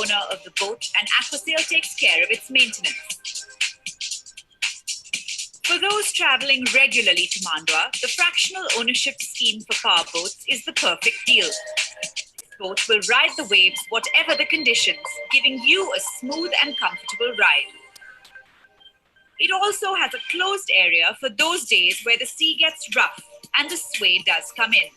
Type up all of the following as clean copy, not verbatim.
owner of the boat and Aquasail takes care of its maintenance. For those traveling regularly to Mandwa, the fractional ownership scheme for power boats is the perfect deal. This boat will ride the waves whatever the conditions, giving you a smooth and comfortable ride. It also has a closed area for those days where the sea gets rough and the sway does come in.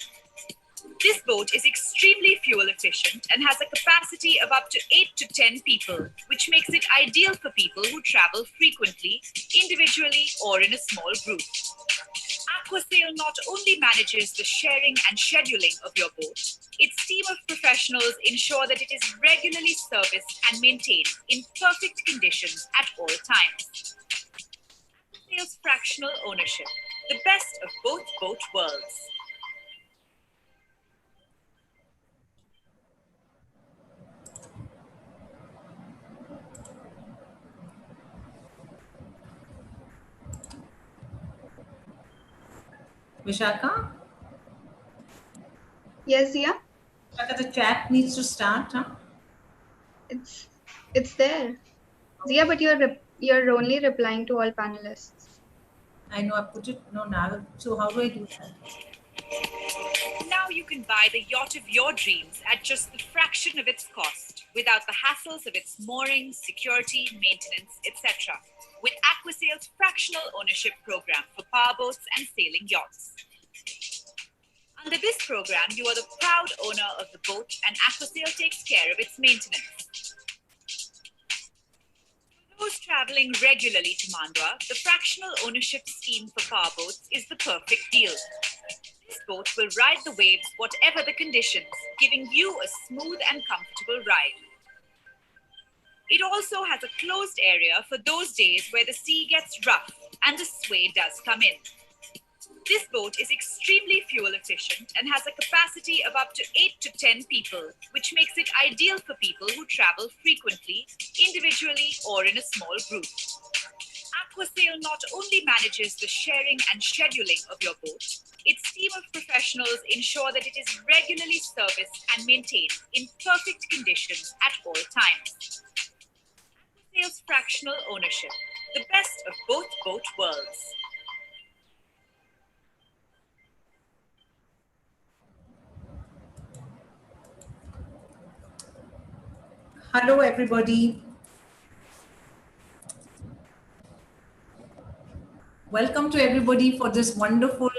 This boat is extremely fuel efficient and has a capacity of up to 8 to 10 people, which makes it ideal for people who travel frequently, individually or in a small group. Aquasail not only manages the sharing and scheduling of your boat, its team of professionals ensure that it is regularly serviced and maintained in perfect conditions at all times. Aquasail's fractional ownership, the best of both boat worlds. Vishaka? Yes, Zia? Vishaka, the chat needs to start, huh? It's there. Zia, but you're only replying to all panelists. I know I put it now. So how do I do that? Now you can buy the yacht of your dreams at just the fraction of its cost, without the hassles of its moorings, security, maintenance, etc. With Aquasail's fractional ownership program for powerboats and sailing yachts. Under this program, you are the proud owner of the boat and Aquasail takes care of its maintenance. For those traveling regularly to Mandwa, the fractional ownership scheme for powerboats is the perfect deal. This boat will ride the waves whatever the conditions, giving you a smooth and comfortable ride. It also has a closed area for those days where the sea gets rough and the sway does come in. This boat is extremely fuel efficient and has a capacity of up to 8 to 10 people, which makes it ideal for people who travel frequently, individually or in a small group. Aquasail not only manages the sharing and scheduling of your boat, its team of professionals ensure that it is regularly serviced and maintained in perfect conditions at all times. Aquasail's fractional ownership, the best of both boat worlds. Hello, everybody. Welcome to everybody for this wonderful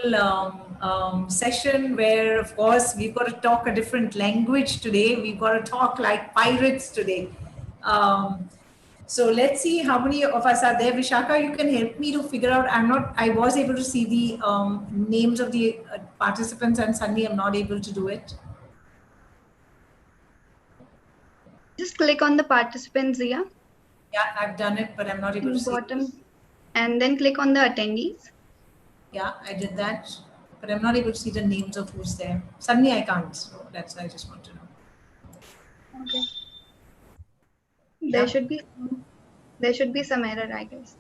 session where, of course, we've got to talk a different language today. We've got to talk like pirates today. So let's see how many of us are there. Vishaka, you can help me to figure out. I was able to see the names of the participants and suddenly I'm not able to do it. Just click on the participants, Zia. Yeah, I've done it, but I'm not able to see it. And then click on the attendees. Yeah, I did that, but I'm not able to see the names of who's there. Suddenly I can't, so that's why I just want to know. Okay. There should be some error, I guess.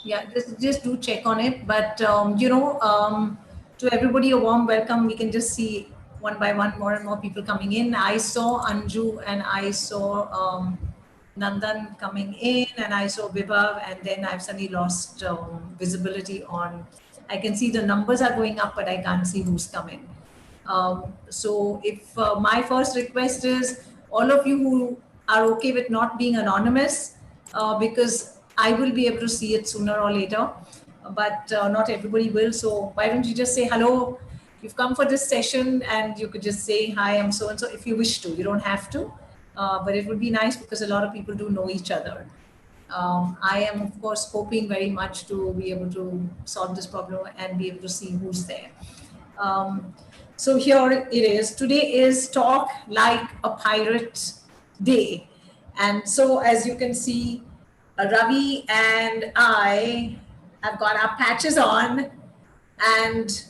Yeah, just do check on it. But to everybody, a warm welcome. We can just see one by one more and more people coming in. I saw Anju and I saw Nandan coming in, and I saw Vibhav, and then I've suddenly lost visibility on. I can see the numbers are going up, but I can't see who's coming. So if my first request is all of you who are okay with not being anonymous, because I will be able to see it sooner or later, but not everybody will. So why don't you just say hello? You've come for this session and you could just say, hi, I'm so-and-so if you wish to. You don't have to, but it would be nice because a lot of people do know each other. I am, of course, hoping very much to be able to solve this problem and be able to see who's there. So here it is. Today is Talk Like a Pirate Day. And so as you can see, Ravi and I have got our patches on, and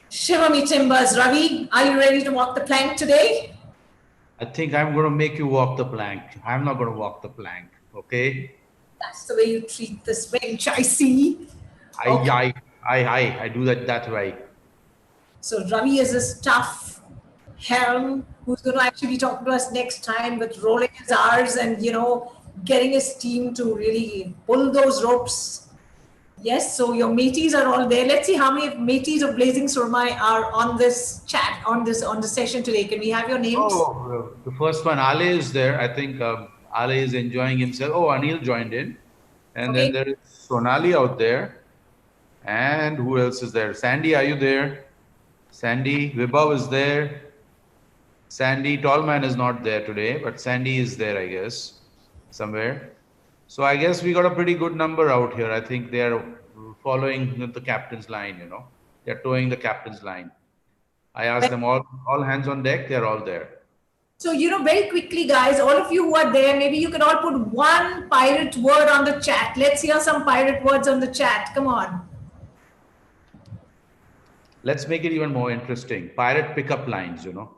shiver me timbers. Ravi, are you ready to walk the plank today? I think I'm going to make you walk the plank. I'm not going to walk the plank, okay? That's the way you treat this wench, I see. Okay. I do that way. So Ravi is a tough Helm, who's going to actually be talking to us next time with rolling his R's and, you know, getting his team to really pull those ropes. Yes, so your mateys are all there. Let's see how many mateys of Blazing Surmai are on this chat, on the session today. Can we have your names? Oh, the first one, Ale is there. I think Ale is enjoying himself. Oh, Anil joined in. And Okay. then there is Sonali out there. And who else is there? Sandy, are you there? Sandy, Vibhav is there. Sandy, Tallman is not there today, but Sandy is there, I guess, somewhere. So I guess we got a pretty good number out here. I think they are following the captain's line, you know. They're towing the captain's line. I asked them all hands on deck, they're all there. So, you know, very quickly, guys, all of you who are there, maybe you can all put one pirate word on the chat. Let's hear some pirate words on the chat. Come on. Let's make it even more interesting. Pirate pickup lines, you know.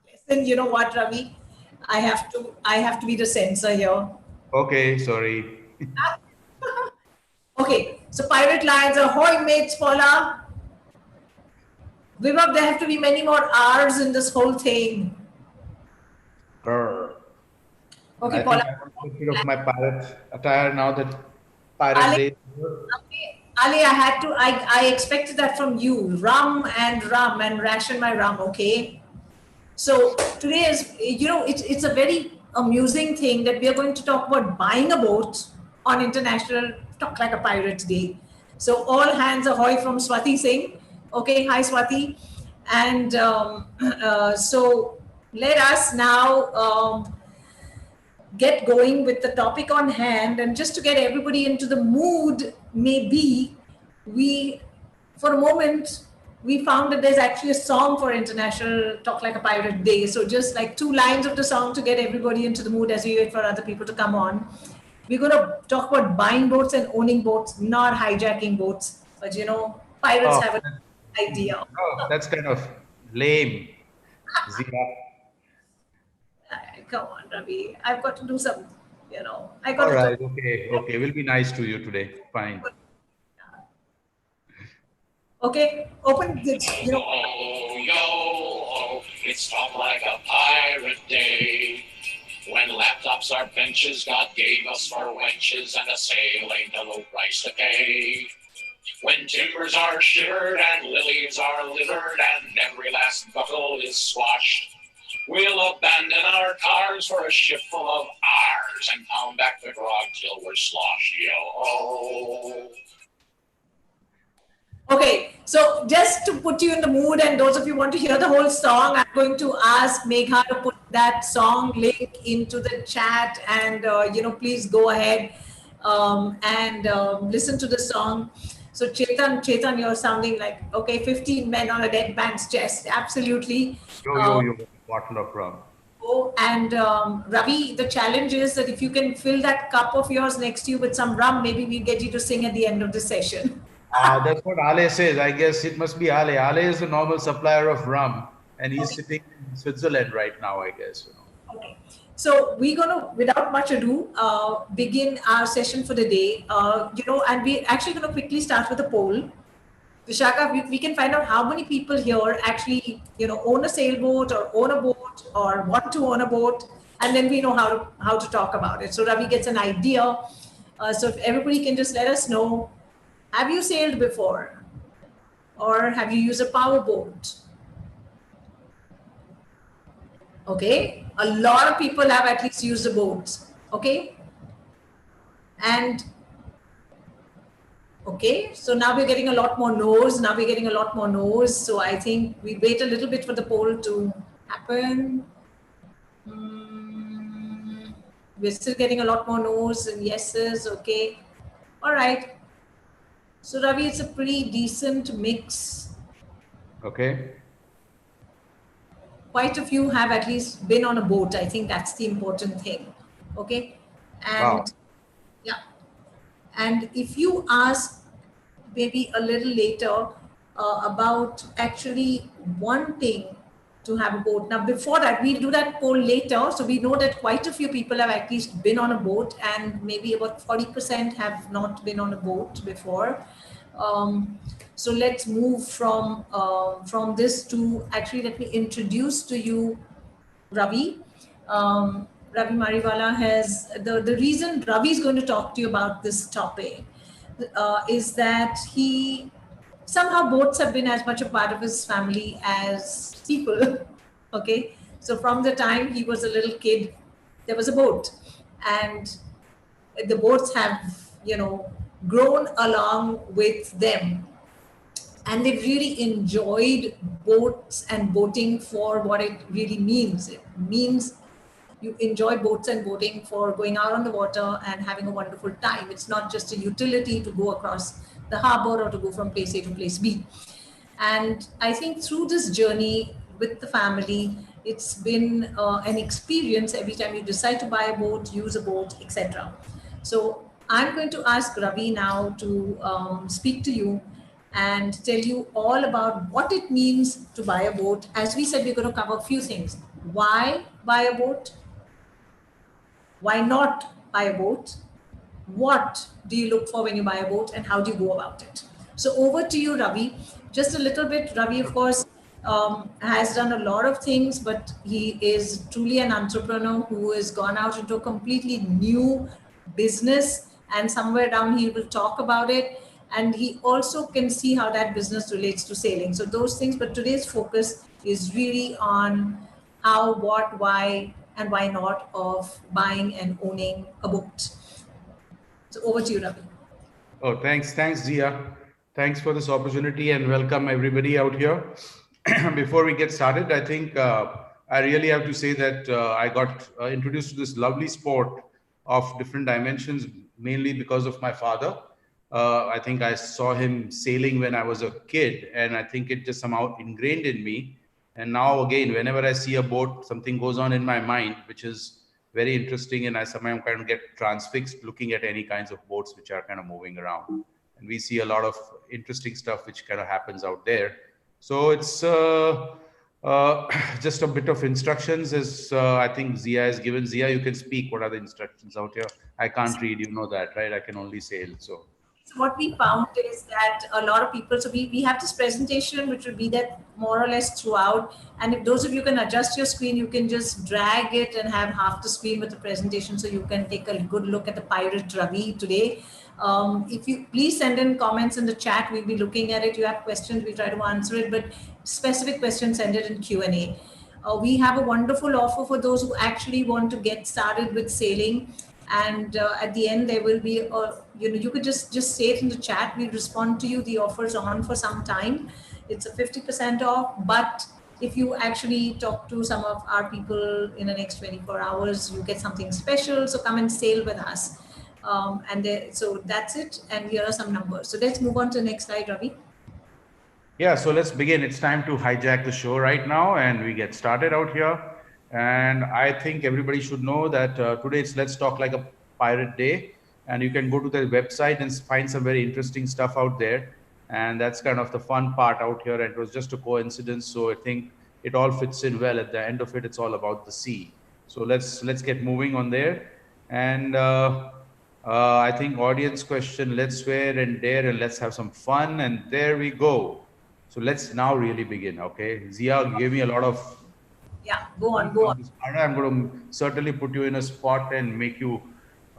Listen, you know what, Ravi? I have to be the censor here. Okay, sorry. Okay, so pirate lines are ahoy mates, Paula. Vibhav, there have to be many more R's in this whole thing. Grr. Okay, I Paula. think I want to get rid of my pirate attire now that Pirate Ale, Day. Ali, I expected that from you. Rum and ration my rum, okay? So today is, you know, it's a very amusing thing that we are going to talk about buying a boat on International Talk Like a Pirate Day. So all hands ahoy from Swati Singh. Okay, hi Swati. And so let us now get going with the topic on hand. And just to get everybody into the mood, maybe for a moment, we found that there's actually a song for International Talk Like a Pirate Day. So just like 2 lines of the song to get everybody into the mood as we wait for other people to come on. We're going to talk about buying boats and owning boats, not hijacking boats. But you know, pirates have an idea. Oh, that's kind of lame. Zia. Come on, Ravi. I've got to do some, you know. I got All to right, okay. We'll be nice to you today. Fine. Okay, open this, you know. Oh, yo, it's Talk Like a Pirate Day. When laptops are benches, God gave us for wenches, and a sail ain't a low price to pay. When timbers are shivered and lilies are livered and every last buckle is squashed, we'll abandon our cars for a ship full of ours and pound back the grog till we're sloshed, yo. Okay, so just to put you in the mood, and those of you who want to hear the whole song, I'm going to ask Megha to put that song link into the chat, and you know, please go ahead and listen to the song. So Chetan, you're sounding like, okay, 15 men on a dead man's chest, absolutely. Yo, bottle of rum. Oh, and Ravi, the challenge is that if you can fill that cup of yours next to you with some rum, maybe we'll get you to sing at the end of the session. That's what Ale says. I guess it must be Ale. Ale is the normal supplier of rum, and he's sitting in Switzerland right now, I guess. You know. Okay. So we're going to, without much ado, begin our session for the day. You know, and we're actually going to quickly start with a poll. Vishaka, we can find out how many people here actually, you know, own a sailboat or own a boat or want to own a boat, and then we know how to talk about it. So Ravi gets an idea. So if everybody can just let us know, have you sailed before? Or have you used a power boat? Okay, a lot of people have at least used a boat. Okay, and okay, so now we're getting a lot more no's. So I think we wait a little bit for the poll to happen. We're still getting a lot more no's and yeses. Okay, all right. So Ravi, it's a pretty decent mix. Okay. Quite a few have at least been on a boat. I think that's the important thing. Okay, and Wow. yeah, and if you ask maybe a little later about actually wanting to have a boat. Now, before that, we'll do that poll later. So we know that quite a few people have at least been on a boat, and maybe about 40% have not been on a boat before. So let's move from this to, actually, let me introduce to you Ravi. Ravi Mariwala has, the reason Ravi is going to talk to you about this topic is that he, somehow boats have been as much a part of his family as people. Okay. So from the time he was a little kid, there was a boat, and the boats have, grown along with them, and they've really enjoyed boats and boating for what it really means. It means you enjoy boats and boating for going out on the water and having a wonderful time. It's not just a utility to go across the harbor or to go from place A to place B. And I think through this journey with the family, it's been an experience every time you decide to buy a boat, use a boat, etc. So I'm going to ask Ravi now to speak to you and tell you all about what it means to buy a boat. As we said, we're going to cover a few things. Why buy a boat? Why not buy a boat? What do you look for when you buy a boat, and how do you go about it? So over to you, Ravi. Just a little bit. Ravi, of course, has done a lot of things, but he is truly an entrepreneur who has gone out into a completely new business, and somewhere down he will talk about it. And he also can see how that business relates to sailing. So those things, but today's focus is really on how, what, why, and why not of buying and owning a boat. So over to you, Ravi. Oh, thanks, Zia. Thanks for this opportunity and welcome everybody out here. Before we get started, I think I really have to say that I got introduced to this lovely sport of different dimensions, mainly because of my father. I think I saw him sailing when I was a kid, and I think it just somehow ingrained in me. And now again, whenever I see a boat, something goes on in my mind, which is very interesting, and I somehow kind of get transfixed looking at any kinds of boats which are kind of moving around. And we see a lot of interesting stuff which kind of happens out there. So it's just a bit of instructions, as I think Zia has given. Zia, you can speak. What are the instructions out here? I can't read, you know that, right? I can only sail. So what we found is that a lot of people, so we have this presentation which will be there more or less throughout, and if those of you can adjust your screen, you can just drag it and have half the screen with the presentation, so you can take a good look at the pirate Ravi today. If you please send in comments in the chat, we'll be looking at it. You have questions, we try to answer it, but specific questions, send it in Q&A. We have a wonderful offer for those who actually want to get started with sailing. And at the end, there will be, you could just say it in the chat. We'll respond to you. The offer is on for some time. It's a 50% off. But if you actually talk to some of our people in the next 24 hours, you get something special. So come and sail with us. So that's it. And here are some numbers. So let's move on to the next slide, Ravi. yeah, so let's begin. It's time to hijack the show right now, and we get started out here. And I think everybody should know that today it's Let's Talk Like a Pirate Day. And you can go to the website and find some very interesting stuff out there. And that's kind of the fun part out here. And it was just a coincidence. So I think it all fits in well. At the end of it, it's all about the sea. So let's get moving on there. And I think audience question, let's swear and dare and let's have some fun. And there we go. So let's now really begin. Okay. Zia gave me a lot of. Yeah, go on. I'm going to certainly put you in a spot and make you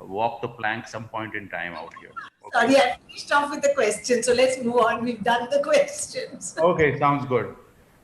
walk the plank some point in time out here. Okay. Sorry, I finished off with the questions. So let's move on. We've done the questions. Okay, sounds good.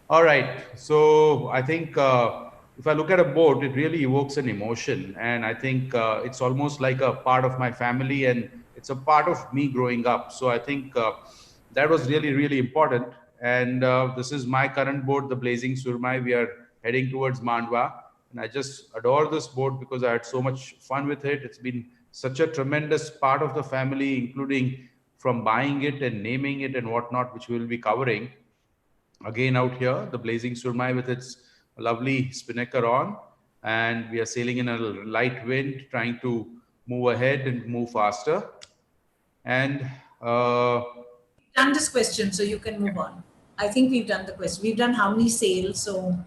All right. So I think if I look at a boat, it really evokes an emotion. And I think it's almost like a part of my family, and it's a part of me growing up. So I think that was really, really important. And this is my current boat, the Blazing Surmai. We are heading towards Mandwa, and I just adore this boat because I had so much fun with it. It's been such a tremendous part of the family, including from buying it and naming it and whatnot, which we'll be covering. Again out here, the Blazing Surmai with its lovely spinnaker on, and we are sailing in a light wind, trying to move ahead and move faster. And we've done this question, so you can move on. I think we've done the question. We've done how many sails, so.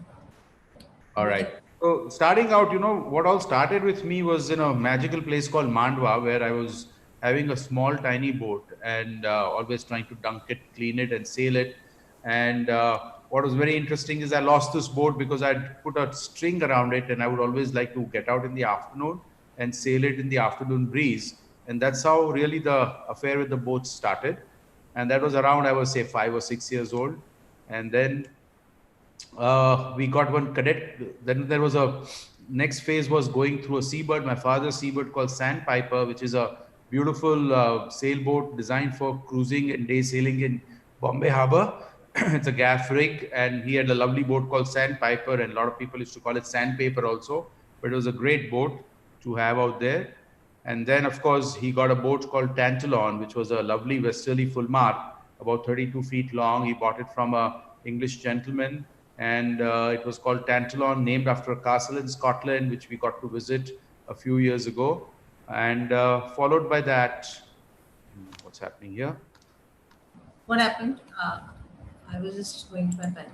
All right. So starting out, what all started with me was in a magical place called Mandwa, where I was having a small, tiny boat and always trying to dunk it, clean it, and sail it. And what was very interesting is I lost this boat because I'd put a string around it, and I would always like to get out in the afternoon and sail it in the afternoon breeze. And that's how really the affair with the boat started. And that was around, I would say, 5 or 6 years old. And then we got one cadet. Then there was a next phase was going through a Seabird, my father's Seabird called Sandpiper, which is a beautiful sailboat designed for cruising and day sailing in Bombay Harbour. It's a gaff rig, and he had a lovely boat called Sandpiper, and a lot of people used to call it Sandpaper also. But it was a great boat to have out there. And then, of course, he got a boat called Tantalon, which was a lovely westerly fulmar, about 32 feet long. He bought it from a English gentleman, and it was called Tantalon, named after a castle in Scotland, which we got to visit a few years ago. And followed by that, what's happening here? What happened? I was just going to my pen.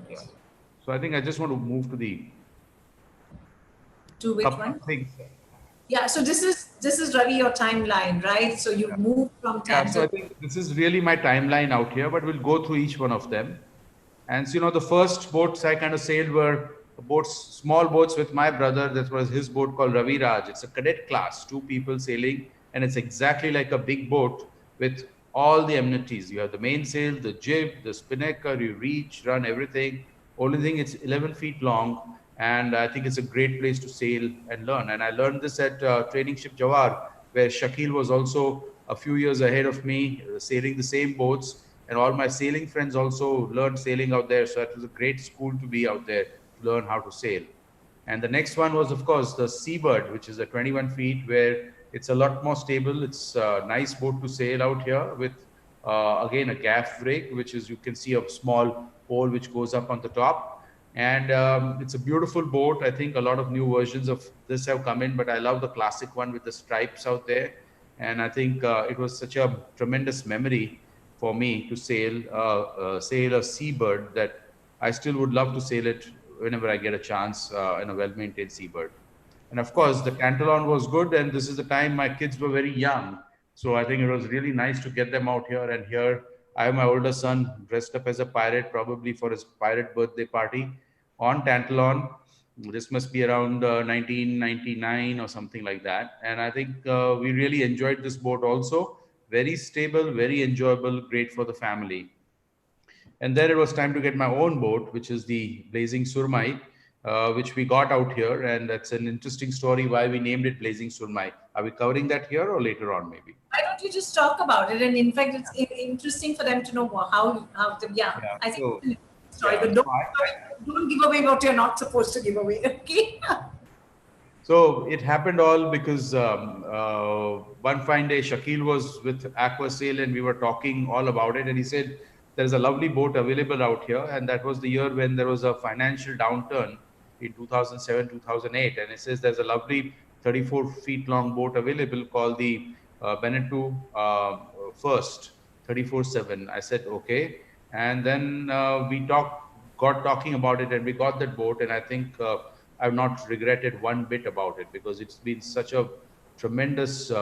So I think I just want to move to the To which couple one? of things. Yeah, so this is Ravi, your timeline, right? So you've moved from Yeah, so I Tantalon. think this is really my timeline out here, but we'll go through each one of them. And so, you know, the first boats I kind of sailed were boats, small boats with my brother. That was his boat called Ravi Raj. It's a cadet class, 2 people sailing, and it's exactly like a big boat with all the amenities. You have the mainsail, the jib, the spinnaker, you reach, run, everything. Only thing, it's 11 feet long, and I think it's a great place to sail and learn. And I learned this at training ship Jawar, where Shakil was also a few years ahead of me, sailing the same boats. And all my sailing friends also learned sailing out there. So it was a great school to be out there to learn how to sail. And the next one was, of course, the Seabird, which is a 21 feet, where it's a lot more stable. It's a nice boat to sail out here with, again, a gaff rig, which is, you can see a small pole which goes up on the top. And it's a beautiful boat. I think a lot of new versions of this have come in, but I love the classic one with the stripes out there. And I think it was such a tremendous memory for me to sail a Seabird that I still would love to sail it whenever I get a chance in a well-maintained Seabird. And of course, the Tantalon was good, and this is the time my kids were very young. So I think it was really nice to get them out here. And here I have my older son dressed up as a pirate, probably for his pirate birthday party on Tantalon. This must be around 1999 or something like that. And I think we really enjoyed this boat also. Very stable, very enjoyable, great for the family. And then it was time to get my own boat, which is the Blazing Surmai, which we got out here. And that's an interesting story why we named it Blazing Surmai. Are we covering that here or later on maybe? Why don't you just talk about it? And in fact, it's interesting for them to know how I think So, it's a story, yeah, but don't give away what you're not supposed to give away. Okay. So it happened all because one fine day Shakil was with Aquasail and we were talking all about it, and he said there's a lovely boat available out here, and that was the year when there was a financial downturn in 2007 2008, and it says there's a lovely 34 feet long boat available called the Beneteau First 34/7. I said okay, and then we got talking about it, and we got that boat, and I think I've not regretted one bit about it because it's been such a tremendous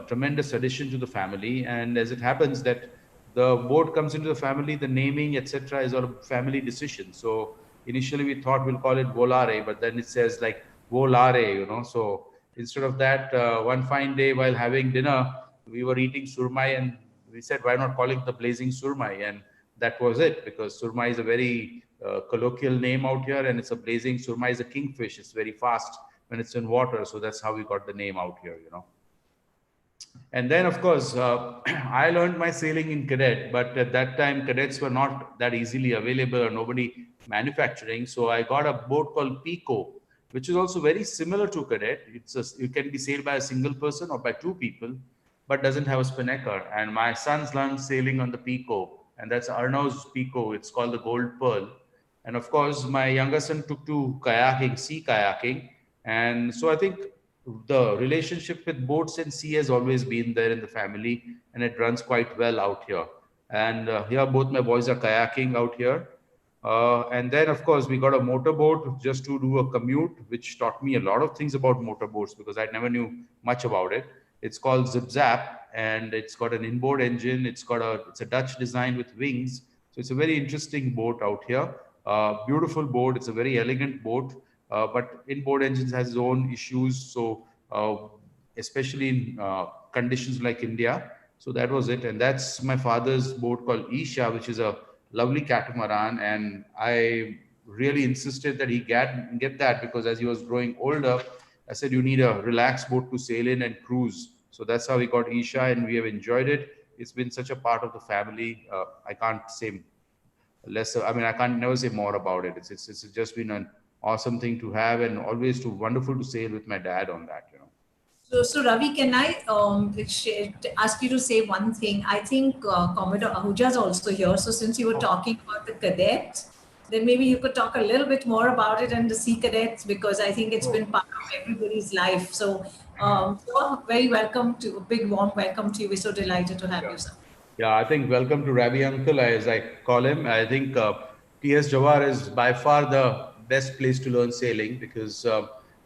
tremendous addition to the family. And as it happens that the boat comes into the family, the naming etc is a family decision. So initially we thought we'll call it Volare, but then it says like Volare, you know. So instead of that, one fine day while having dinner, we were eating surmai, and we said, why not call it the Blazing Surmai? And that was it, because surmai is a very colloquial name out here, and it's a blazing. Surmai is a kingfish. It's very fast when it's in water. So that's how we got the name out here, you know. And then, of course, I learned my sailing in cadet, but at that time, cadets were not that easily available or nobody manufacturing. So I got a boat called Pico, which is also very similar to cadet. It can be sailed by a single person or by 2 people, but doesn't have a spinnaker. And my sons learned sailing on the Pico, and that's Arnau's Pico. It's called the Gold Pearl. And of course, my younger son took to kayaking, sea kayaking. And so I think the relationship with boats and sea has always been there in the family, and it runs quite well out here. And here, both my boys are kayaking out here. And then, of course, we got a motorboat just to do a commute, which taught me a lot of things about motorboats because I never knew much about it. It's called Zip Zap, and it's got an inboard engine. It's a Dutch design with wings. So it's a very interesting boat out here. Beautiful boat. It's a very elegant boat, but inboard engines has its own issues. So especially in conditions like India. So that was it. And that's my father's boat called Isha, which is a lovely catamaran. And I really insisted that he get that, because as he was growing older, I said, you need a relaxed boat to sail in and cruise. So that's how we got Isha, and we have enjoyed it. It's been such a part of the family. I can't say less. I mean, I can't never say more about it. It's just been an awesome thing to have, and always wonderful to sail with my dad on that, you know. So Ravi, can I ask you to say one thing? I think Commodore Ahuja is also here. So since you were talking about the cadets, then maybe you could talk a little bit more about it and the Sea Cadets, because I think it's been part of everybody's life. So, so very welcome to, a big warm welcome to you. We're so delighted to have you, sir. Yeah, I think welcome to Ravi Uncle, as I call him. I think T.S. Jawar is by far the best place to learn sailing, because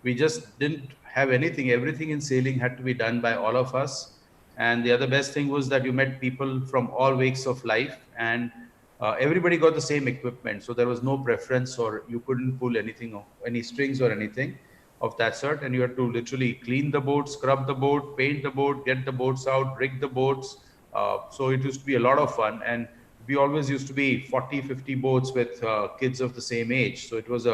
we just didn't have anything. Everything in sailing had to be done by all of us. And the other best thing was that you met people from all walks of life, and everybody got the same equipment. So there was no preference, or you couldn't pull anything, any strings or anything of that sort. And you had to literally clean the boat, scrub the boat, paint the boat, get the boats out, rig the boats. So it used to be a lot of fun. And we always used to be 40, 50 boats with kids of the same age. So it was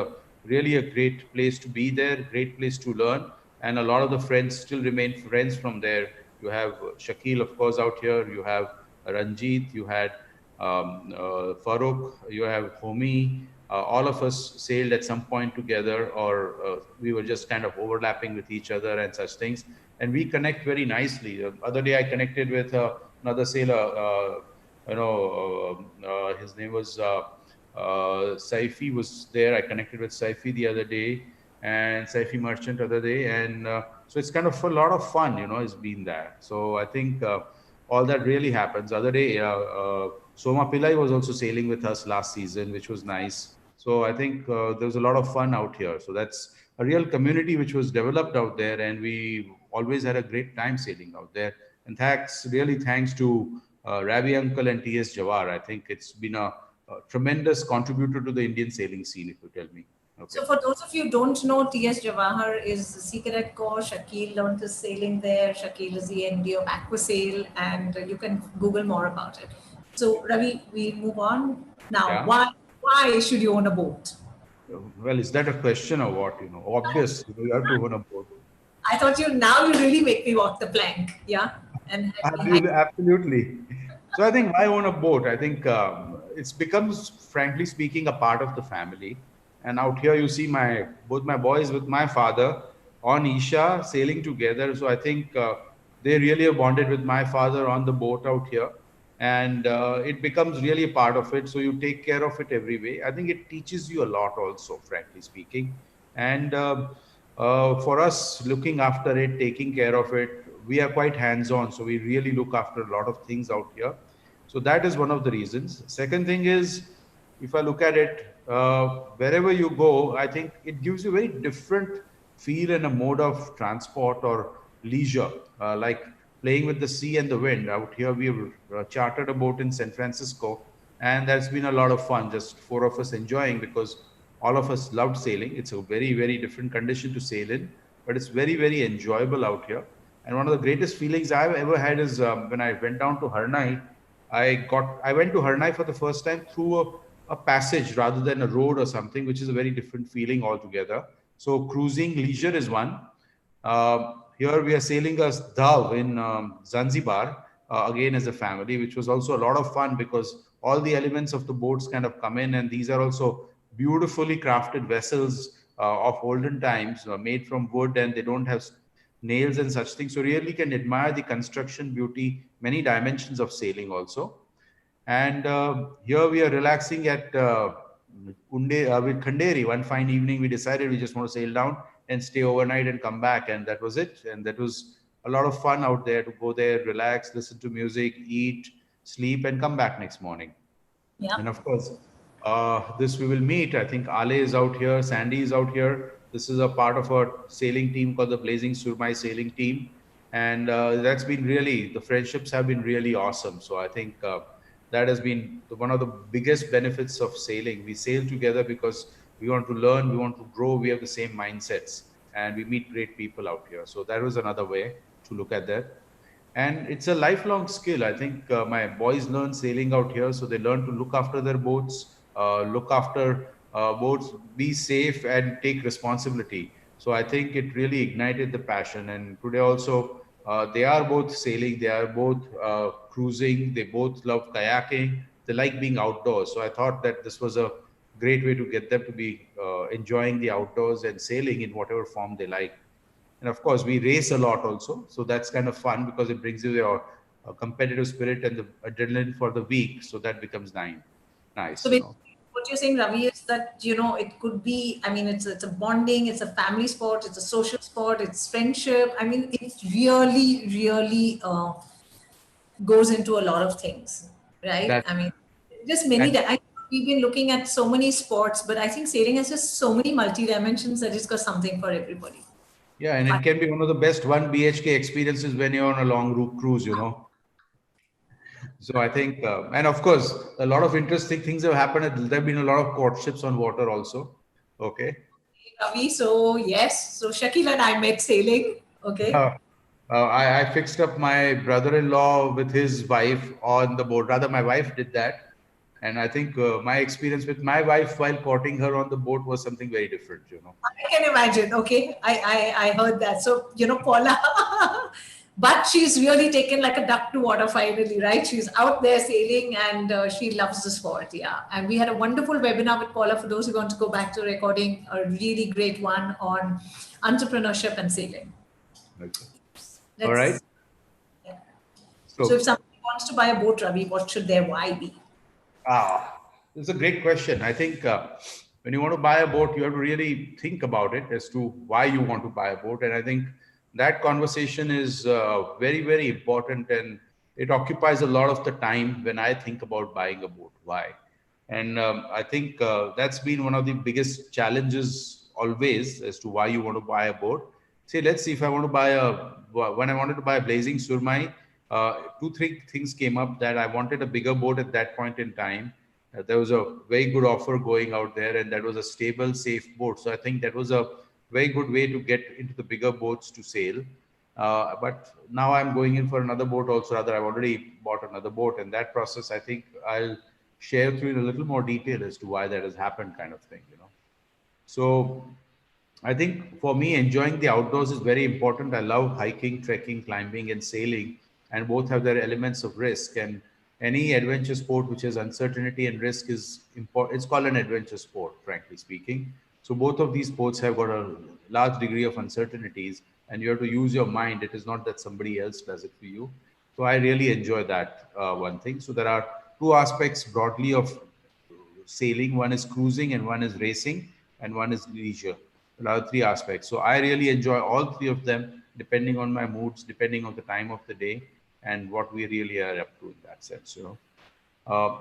really a great place to be there, great place to learn. And a lot of the friends still remain friends from there. You have Shakil, of course, out here. You have Ranjit. You had Farooq. You have Homi. All of us sailed at some point together, or we were just kind of overlapping with each other and such things. And we connect very nicely. The other day I connected with another sailor, his name was Saifi was there. I connected with Saifi the other day, and Saifi Merchant other day. And so it's kind of a lot of fun, you know, it's been there. So I think all that really happens. Other day, Soma Pillai was also sailing with us last season, which was nice. So I think there was a lot of fun out here. So that's a real community which was developed out there, and we always had a great time sailing out there. And really thanks to Ravi Uncle and T.S. Jawar. I think it's been a tremendous contributor to the Indian sailing scene, if you tell me. Okay. So for those of you who don't know, T.S. Jawahar is the Sea Cadet Corps. Shakil learned his sailing there. Shakil is the MD of Aquasail, and you can Google more about it. So Ravi, we move on now. Yeah. Why should you own a boat? Well, is that a question or what? You know, obvious. You have to own a boat. I thought you really make me walk the plank. Yeah. And Absolutely. So I think why own a boat? I think it's becomes, frankly speaking, a part of the family. And out here you see both my boys with my father on Isha sailing together. So I think they really have bonded with my father on the boat out here. And it becomes really a part of it. So you take care of it every way. I think it teaches you a lot also, frankly speaking. And for us, looking after it, taking care of it, we are quite hands-on. So we really look after a lot of things out here. So that is one of the reasons. Second thing is, if I look at it, wherever you go, I think it gives you a very different feel and a mode of transport or leisure, like playing with the sea and the wind. Out here, we've chartered a boat in San Francisco, and that's been a lot of fun, just four of us enjoying, because all of us loved sailing. It's a very, very different condition to sail in, but it's very, very enjoyable out here. And one of the greatest feelings I've ever had is when I went down to Harnai. I went to Harnai for the first time through a passage rather than a road or something, which is a very different feeling altogether. So cruising leisure is one. Here we are sailing a dhow in Zanzibar, again as a family, which was also a lot of fun, because all the elements of the boats kind of come in, and these are also beautifully crafted vessels of olden times, made from wood, and they don't have nails and such things. So really can admire the construction beauty, many dimensions of sailing also. And here we are relaxing at with Khanderi. One fine evening, we decided we just want to sail down and stay overnight and come back. And that was it. And that was a lot of fun out there, to go there, relax, listen to music, eat, sleep, and come back next morning. Yeah. And of course, this we will meet. I think Ale is out here, Sandy is out here. This is a part of our sailing team called the Blazing Surmai Sailing Team. And that's been really, the friendships have been really awesome. So I think that has been one of the biggest benefits of sailing. We sail together because we want to learn, we want to grow, we have the same mindsets, and we meet great people out here. So that was another way to look at that. And it's a lifelong skill. I think my boys learn sailing out here, so they learn to look after their boats, look after boats, be safe, and take responsibility. So I think it really ignited the passion. And today also, they are both sailing, they are both cruising, they both love kayaking, they like being outdoors. So I thought that this was a great way to get them to be enjoying the outdoors and sailing in whatever form they like. And of course, we race a lot also. So that's kind of fun because it brings you your competitive spirit and the adrenaline for the week. So that becomes nice, So you know. what you're saying, Ravi, is that, you know, it could be, I mean, it's a bonding, it's a family sport, it's a social sport, it's friendship. I mean, it really, really goes into a lot of things, right? That, I mean, just many, and we've been looking at so many sports, but I think sailing has just so many multi-dimensions that it's got something for everybody. yeah, and it can be one of the best 1 BHK experiences when you're on a long route cruise, you know. So I think, and of course, a lot of interesting things have happened. There have been a lot of courtships on water also. Okay. Ravi, so yes, so Shakil and I met sailing, okay? Uh, I fixed up my brother-in-law with his wife on the boat. Rather, my wife did that. And I think my experience with my wife while courting her on the boat was something very different, you know. I can imagine. Okay, I heard that. So you know, Paula, but she's really taken like a duck to water finally, right? She's out there sailing and she loves the sport. Yeah, and we had a wonderful webinar with Paula. For those who want to go back to recording, a really great one on entrepreneurship and sailing. Okay. All right. Let's. Yeah. So if somebody wants to buy a boat, Ravi, what should their why be? It's a great question. I think when you want to buy a boat, you have to really think about it as to why you want to buy a boat. And I think that conversation is very, very important. And it occupies a lot of the time when I think about buying a boat. Why? And I think that's been one of the biggest challenges always as to why you want to buy a boat. Say, let's see, if I want to buy when I wanted to buy a Blazing Surmai, two, three things came up that I wanted a bigger boat at that point in time. There was a very good offer going out there, and that was a stable, safe boat. So I think that was a very good way to get into the bigger boats to sail. But now I'm going in for another boat also. Rather, I've already bought another boat, and that process, I think I'll share through in a little more detail as to why that has happened, kind of thing, you know. So I think for me, enjoying the outdoors is very important. I love hiking, trekking, climbing, and sailing, and both have their elements of risk. And any adventure sport which has uncertainty and risk is important. It's called an adventure sport, frankly speaking. So both of these sports have got a large degree of uncertainties, and you have to use your mind. It is not that somebody else does it for you. So I really enjoy that one thing. So there are two aspects broadly of sailing. One is cruising and one is racing and one is leisure. There are three aspects. So I really enjoy all three of them depending on my moods, depending on the time of the day and what we really are up to in that sense, you know.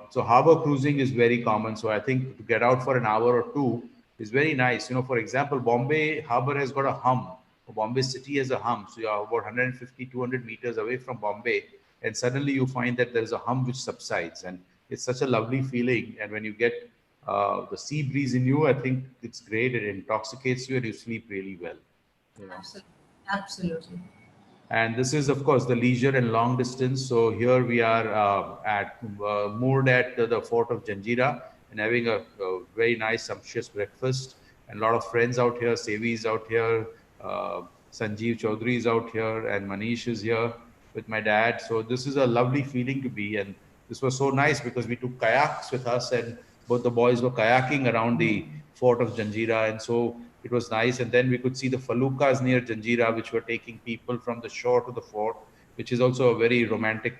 So harbor cruising is very common. So I think to get out for an hour or two is very nice. You know, for example, Bombay harbor has got a hum. Bombay city has a hum. So you're about 150, 200 meters away from Bombay, and suddenly you find that there's a hum which subsides, and it's such a lovely feeling. And when you get the sea breeze in you, I think it's great. It intoxicates you, and you sleep really well. You know. Absolutely. Absolutely. And this is, of course, the leisure and long distance. So here we are moored at the fort of Janjira and having a very nice, sumptuous breakfast. And a lot of friends out here. Sevi is out here. Sanjeev Chaudhary is out here. And Manish is here with my dad. So this is a lovely feeling to be. And this was so nice because we took kayaks with us, and both the boys were kayaking around the fort of Janjira. And so it was nice. And then we could see the falukas near Janjira, which were taking people from the shore to the fort, which is also a very romantic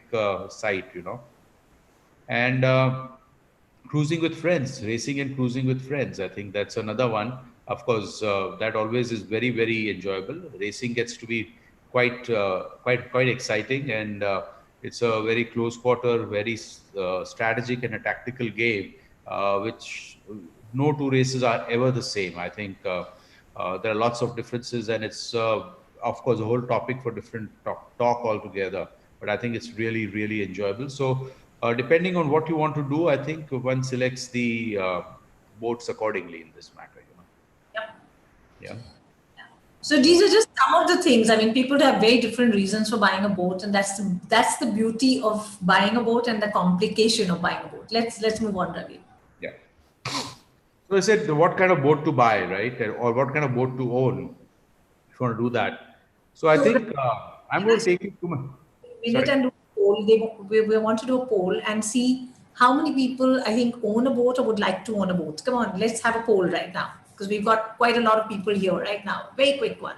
sight, you know. And cruising with friends, racing and cruising with friends. I think that's another one. Of course, that always is very, very enjoyable. Racing gets to be quite exciting, and it's a very close quarter, very strategic and a tactical game, which no two races are ever the same. I think there are lots of differences, and it's of course, a whole topic for different talk altogether. But I think it's really, really enjoyable. So depending on what you want to do, I think one selects the boats accordingly in this matter, you know. Yep. Yeah. So these are just some of the things. I mean, people have very different reasons for buying a boat, and that's the beauty of buying a boat and the complication of buying a boat. Let's move on, Ravi. Yeah. So I said, what kind of boat to buy, right? Or what kind of boat to own, if you want to do that. So I think I'm going to take you to my... Minute and do a poll. We want to do a poll and see how many people I think own a boat or would like to own a boat. Come on, let's have a poll right now because we've got quite a lot of people here right now. Very quick one.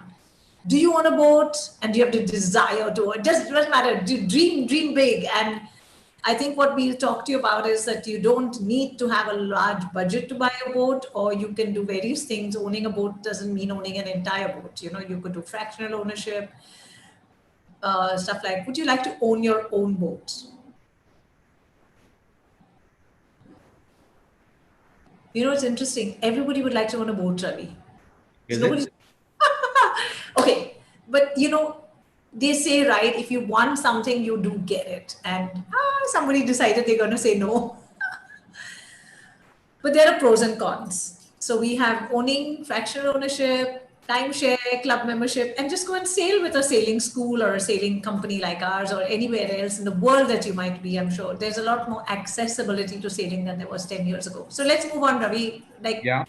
Do you own a boat and do you have the desire to? It doesn't matter. Dream big. And I think what we'll talk to you about is that you don't need to have a large budget to buy a boat, or you can do various things. Owning a boat doesn't mean owning an entire boat. You know, you could do fractional ownership. Stuff like, would you like to own your own boat? You know, it's interesting. Everybody would like to own a boat, Ravi. Is So it? Okay, but you know, they say, right, if you want something, you do get it. And somebody decided they're going to say no. But there are pros and cons. So we have owning, fractional ownership, timeshare, club membership, and just go and sail with a sailing school or a sailing company like ours or anywhere else in the world that you might be. I'm sure there's a lot more accessibility to sailing than there was 10 years ago. So let's move on, Ravi. Like Yeah.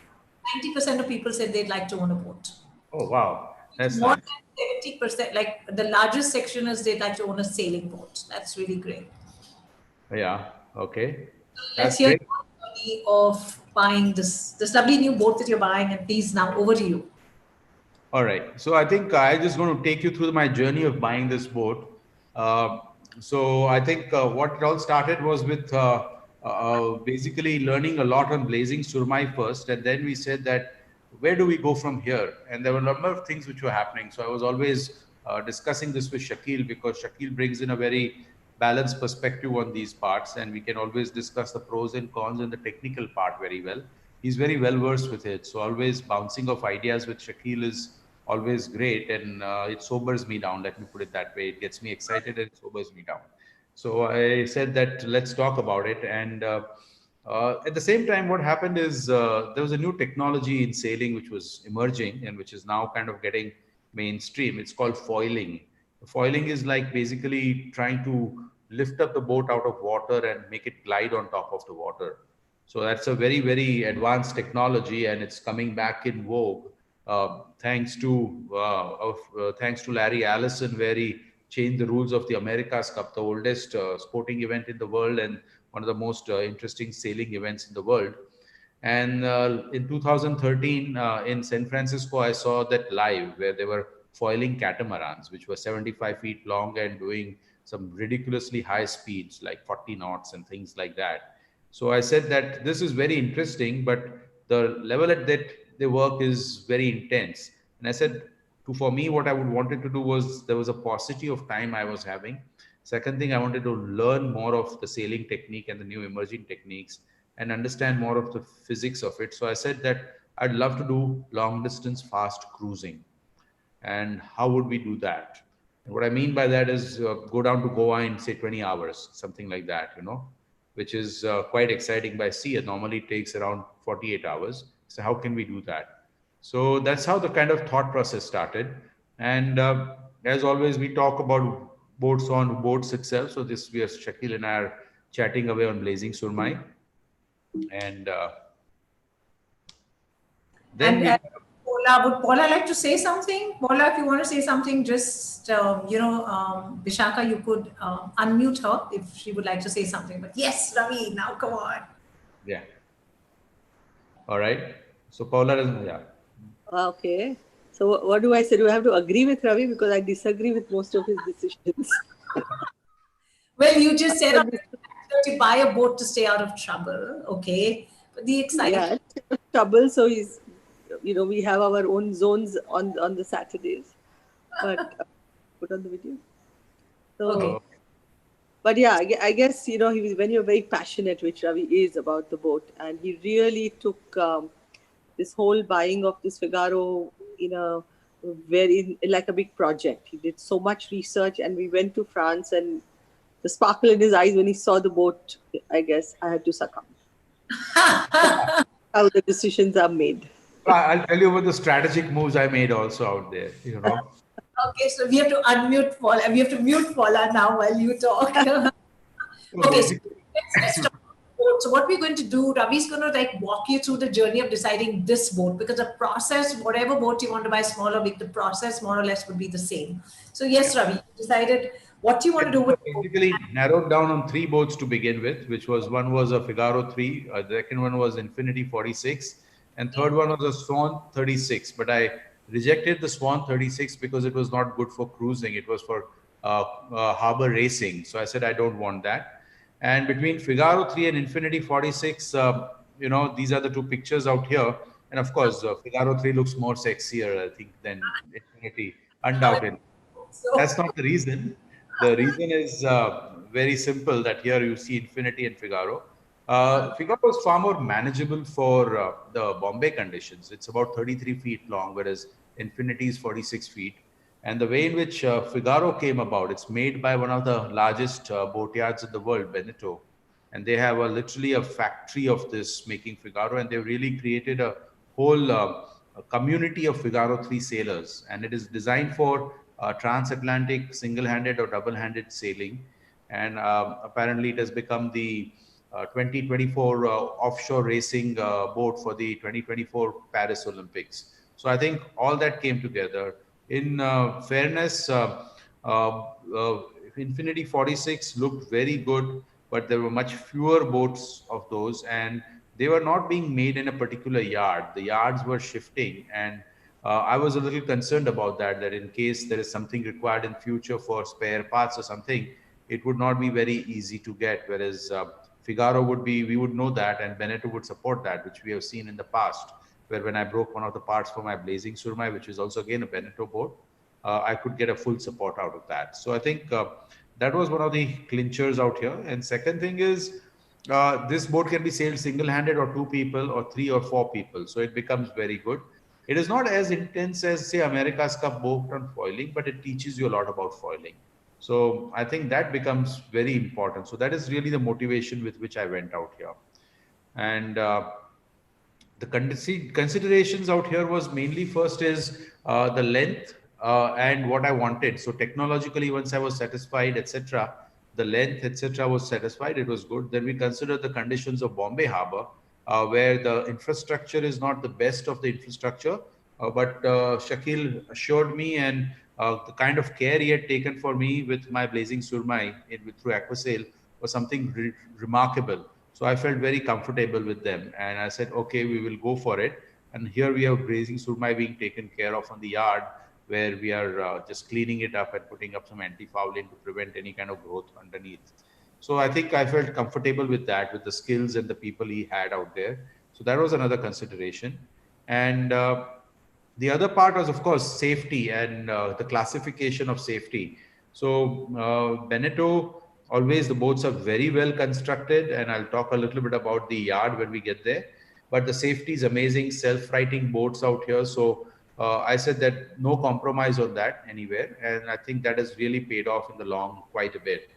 90% of people said they'd like to own a boat. Oh, wow. That's More nice. than 70%, like the largest section is they'd like to own a sailing boat. That's really great. Yeah. Okay. Let's That's hear great. your journey of buying this lovely new boat that you're buying, and please now over to you. All right. So I think I'm just going to take you through my journey of buying this boat. So I think what it all started was with basically learning a lot on blazing surmai first, and then we said that where do we go from here? And there were a number of things which were happening. So I was always discussing this with Shakil because Shakil brings in a very balanced perspective on these parts, and we can always discuss the pros and cons and the technical part very well. He's very well versed with it. So always bouncing off ideas with Shakil is always great, and it sobers me down. Let me put it that way. It gets me excited and it sobers me down. So I said that let's talk about it. And at the same time, what happened is there was a new technology in sailing which was emerging and which is now kind of getting mainstream. It's called foiling. Foiling is like basically trying to lift up the boat out of water and make it glide on top of the water. So that's a very, very advanced technology, and it's coming back in vogue thanks to Larry Allison, where he changed the rules of the America's Cup, the oldest sporting event in the world and one of the most interesting sailing events in the world. And in 2013 in San Francisco, I saw that live where they were foiling catamarans, which were 75 feet long and doing some ridiculously high speeds like 40 knots and things like that. So I said that this is very interesting, but the level at that they work is very intense. And I said, for me, what I would wanted to do was there was a paucity of time I was having. Second thing, I wanted to learn more of the sailing technique and the new emerging techniques and understand more of the physics of it. So I said that I'd love to do long distance fast cruising. And how would we do that? And what I mean by that is go down to Goa in say 20 hours, something like that, you know, which is quite exciting by sea. It normally takes around 48 hours. So how can we do that? So that's how the kind of thought process started. And as always, we talk about boats on boats itself. So this, we are Shakil and I are chatting away on Blazing Surmai. And then would Paula like to say something? Paula, if you want to say something, just, Vishaka, you could unmute her if she would like to say something. But yes, Ravi, now come on. Yeah. All right. So Paula doesn't, yeah. Okay. So what do I say? Do I have to agree with Ravi? Because I disagree with most of his decisions. Well, you just said to buy a boat to stay out of trouble. Okay. But the excitement. Yeah, trouble. So he's, we have our own zones on the Saturdays. But put on the video. So, Okay. But yeah, I guess, he was, when you're very passionate, which Ravi is, about the boat, and he really took this whole buying of this Figaro in a very like a big project. He did so much research, and we went to France, and the sparkle in his eyes when he saw the boat, I guess I had to succumb. How the decisions are made. I'll tell you about the strategic moves I made also out there, you know. Okay, so we have to unmute Paula. We have to mute Paula now while you talk. So Okay, so basically, let's talk about boat. So what we're going to do, Ravi's going to like walk you through the journey of deciding this boat, because the process, whatever boat you want to buy, small or big, the process more or less would be the same. So yes, Ravi, you decided what you want to do with the boat. basically narrowed down on 3 boats to begin with, which was one was a Figaro 3, the second one was Infinity 46, and third one was a Swan 36. But I rejected the Swan 36 because it was not good for cruising. It was for harbor racing. So I said I don't want that. And between Figaro 3 and Infinity 46, you know, these are the two pictures out here. And of course, Figaro 3 looks more sexier, I think, than Infinity, undoubtedly. So That's not the reason. The reason is very simple that here you see Infinity and Figaro. Figaro is far more manageable for the Bombay conditions. It's about 33 feet long, whereas Infinity is 46 feet. And the way in which Figaro came about, it's made by one of the largest boatyards in the world, Beneteau. And they have literally a factory of this making Figaro, and they've really created a whole a community of Figaro 3 sailors. And it is designed for transatlantic single-handed or double-handed sailing. And apparently it has become the 2024 offshore racing boat for the 2024 Paris Olympics. So I think all that came together. In fairness, Infinity 46 looked very good, but there were much fewer boats of those, and they were not being made in a particular yard. The yards were shifting, and I was a little concerned about that, that in case there is something required in future for spare parts or something, it would not be very easy to get. Whereas Figaro would be, we would know that, and Beneteau would support that, which we have seen in the past, where when I broke one of the parts for my Blazing Surmai, which is also again a Beneteau boat, I could get a full support out of that. So I think that was one of the clinchers out here. And second thing is, this boat can be sailed single-handed or 2 people or 3 or 4 people. So it becomes very good. It is not as intense as, say, America's Cup boat on foiling, but it teaches you a lot about foiling. So I think that becomes very important. So that is really the motivation with which I went out here. And the considerations out here was mainly, first is the length and what I wanted. So technologically, once I was satisfied, etc., the length, etc., was satisfied. It was good. Then we considered the conditions of Bombay Harbour, where the infrastructure is not the best of the infrastructure, but Shakil assured me, and the kind of care he had taken for me with my Blazing Surmai through Aquasail was something remarkable. So I felt very comfortable with them, and I said, okay, we will go for it. And here we have Blazing Surmai being taken care of on the yard, where we are just cleaning it up and putting up some anti-fouling to prevent any kind of growth underneath. So I think I felt comfortable with that, with the skills and the people he had out there. So that was another consideration. And the other part was, of course, safety and the classification of safety. So Beneteau, always the boats are very well constructed, and I'll talk a little bit about the yard when we get there. But the safety is amazing, self-righting boats out here. So I said that no compromise on that anywhere. And I think that has really paid off in the long quite a bit.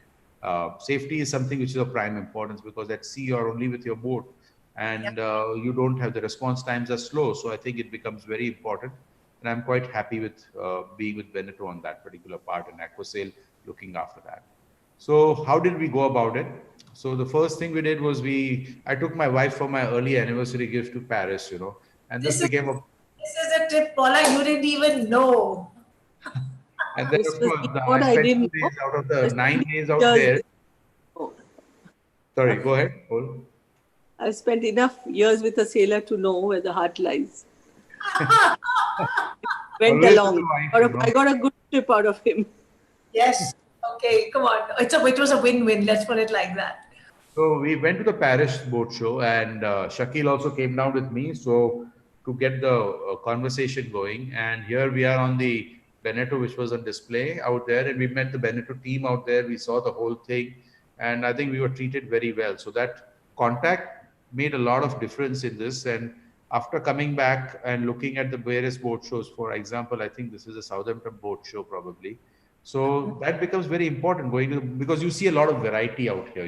Safety is something which is of prime importance, because at sea you're only with your boat, and you don't have, the response times are slow. So I think it becomes very important. And I'm quite happy with being with Beneteau on that particular part, and Aquasail looking after that. So how did we go about it? So the first thing we did was I took my wife for my early anniversary gift to Paris, and this became a... This is a tip, Paula, you didn't even know. And then, This of was course, before I I spent 2 didn't days know. out of the Just 9 days out years- there. Oh, Sorry, go ahead, Paul. I've spent enough years with a sailor to know where the heart lies. Went Always along. with the wife, I got a good trip out of him. Yes. Okay, come on. It was a win-win. Let's put it like that. So we went to the Paris boat show, and Shakil also came down with me. So to get the conversation going, and here we are on the Beneteau, which was on display out there, and we met the Beneteau team out there. We saw the whole thing, and I think we were treated very well. So that contact made a lot of difference in this, and after coming back and looking at the various boat shows, for example, I think this is a Southampton boat show probably. So that becomes very important going to because you see a lot of variety out here,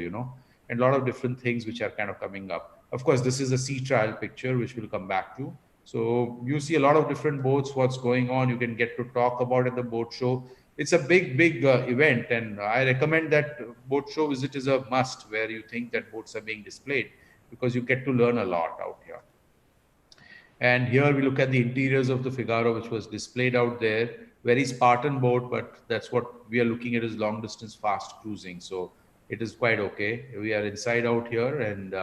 and a lot of different things which are kind of coming up. Of course, this is a sea trial picture, which we'll come back to. So you see a lot of different boats, what's going on. You can get to talk about at the boat show. It's a big event, and I recommend that boat show visit is a must where you think that boats are being displayed because you get to learn a lot out here. And here we look at the interiors of the Figaro, which was displayed out there. Very Spartan boat, but that's what we are looking at is long distance fast cruising. So it is quite okay. We are inside out here. And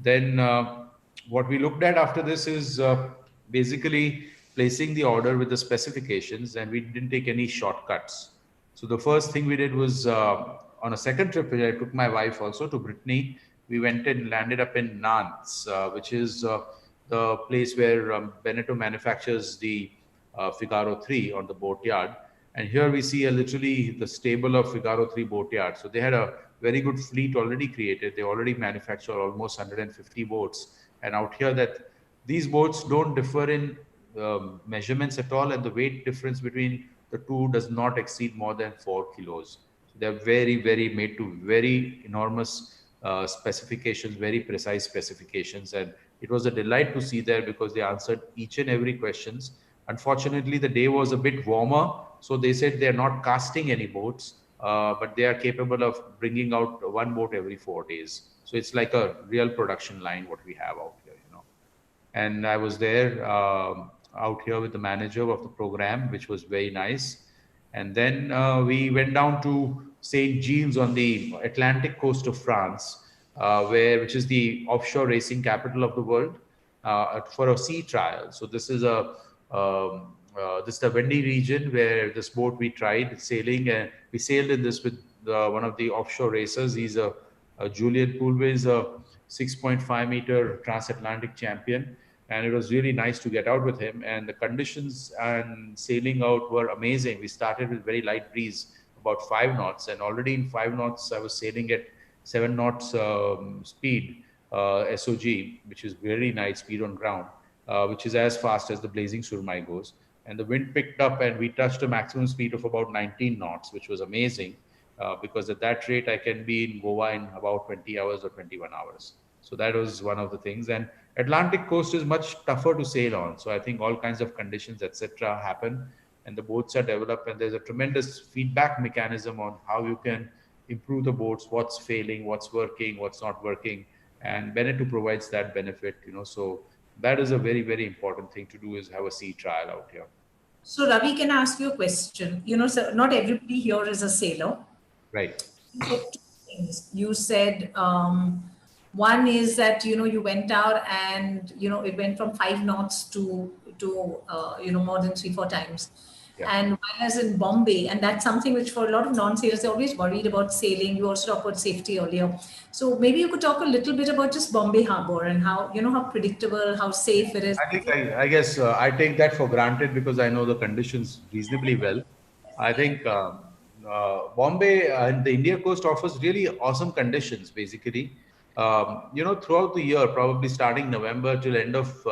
then what we looked at after this is basically placing the order with the specifications, and we didn't take any shortcuts. So the first thing we did was on a second trip, I took my wife also to Brittany. We went and landed up in Nantes, which is the place where Beneteau manufactures the Figaro 3 on the boatyard. And here we see literally the stable of Figaro 3 boatyard. So they had a very good fleet already created. They already manufacture almost 150 boats. And out here that these boats don't differ in measurements at all. And the weight difference between the two does not exceed more than 4 kilos. So they're very made to very enormous specifications, very precise specifications. And it was a delight to see there because they answered each and every questions. Unfortunately, the day was a bit warmer. So they said they're not casting any boats, but they are capable of bringing out one boat every 4 days. So it's like a real production line, what we have out here, And I was there out here with the manager of the program, which was very nice. And then we went down to St. Gilles on the Atlantic coast of France, which is the offshore racing capital of the world, for a sea trial. So this is the Vendée region where this boat we tried sailing, and we sailed in this with one of the offshore racers. He's a Julian Poulvey, is a 6.5 meter transatlantic champion. And it was really nice to get out with him. And the conditions and sailing out were amazing. We started with very light breeze, about 5 knots. And already in 5 knots, I was sailing at 7 knots speed, SOG, which is very nice speed on ground, which is as fast as the Blazing Surmai goes. And the wind picked up and we touched a maximum speed of about 19 knots, which was amazing. Because at that rate, I can be in Goa in about 20 hours or 21 hours. So that was one of the things. And Atlantic coast is much tougher to sail on. So I think all kinds of conditions, etc., happen, and the boats are developed, and there's a tremendous feedback mechanism on how you can improve the boats, what's failing, what's working, what's not working. And Beneteau provides that benefit, So that is a very important thing to do, is have a sea trial out here. So Ravi, can I ask you a question? So not everybody here is a sailor. Right. You said 2 things. You said one is that you went out and it went from 5 knots to more than 3-4 times. Yeah. And whereas in Bombay, and that's something which for a lot of non-sailors, they're always worried about sailing. You also talked about safety earlier. So maybe you could talk a little bit about just Bombay Harbour and how, how predictable, how safe it is. I guess I take that for granted because I know the conditions reasonably well. I think Bombay and the India coast offers really awesome conditions, basically. Throughout the year, probably starting November till end of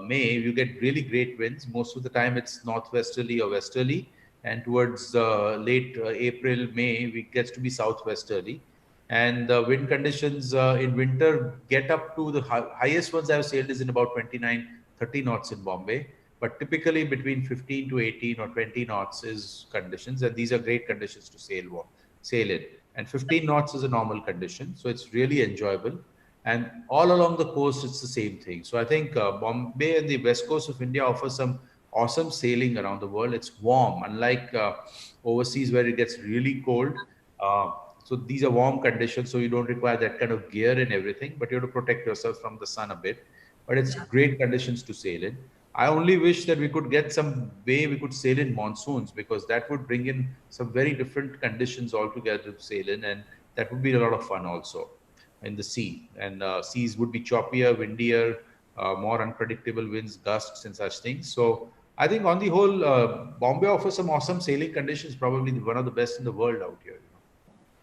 May, you get really great winds. Most of the time it's northwesterly or westerly, and towards late April, May, it gets to be southwesterly. And the wind conditions in winter get up to the highest ones I've sailed is in about 29-30 knots in Bombay. But typically between 15 to 18 or 20 knots is conditions, and these are great conditions to sail in. And 15 knots is a normal condition, so it's really enjoyable. And all along the coast, it's the same thing. So I think Bombay and the west coast of India offer some awesome sailing around the world. It's warm, unlike overseas where it gets really cold. So these are warm conditions, so you don't require that kind of gear and everything, but you have to protect yourself from the sun a bit. But it's great conditions to sail in. I only wish that we could get some way we could sail in monsoons, because that would bring in some very different conditions altogether to sail in, and that would be a lot of fun also in the sea. And seas would be choppier, windier, more unpredictable winds, gusts and such things. So I think on the whole, Bombay offers some awesome sailing conditions, probably one of the best in the world out here.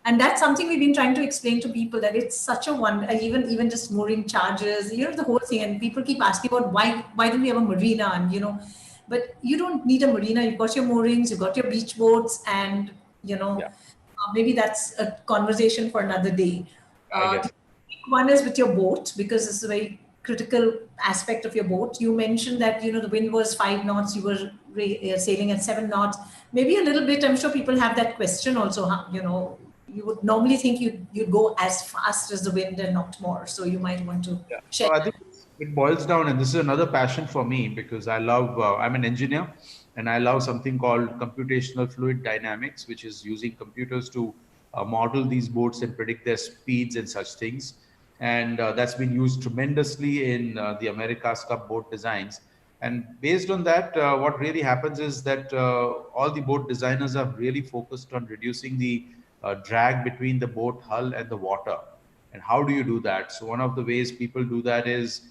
And that's something we've been trying to explain to people, that it's such a wonder, and even just mooring charges, the whole thing. And people keep asking about why don't we have a marina? And but you don't need a marina. You've got your moorings, you've got your beach boats, and Yeah, maybe that's a conversation for another day. I guess. The one is with your boat, because it's a very critical aspect of your boat. You mentioned that the wind was 5 knots, you were sailing at 7 knots, maybe a little bit. I'm sure people have that question also. Huh? You would normally think you'd go as fast as the wind and not more. So you might want to Yeah. share So I that. think it boils down, and this is another passion for me because I love, I'm an engineer and I love something called computational fluid dynamics, which is using computers to model these boats and predict their speeds and such things. And that's been used tremendously in the America's Cup boat designs. And based on that, what really happens is that all the boat designers are really focused on reducing the drag between the boat hull and the water. And how do you do that? So one of the ways people do that is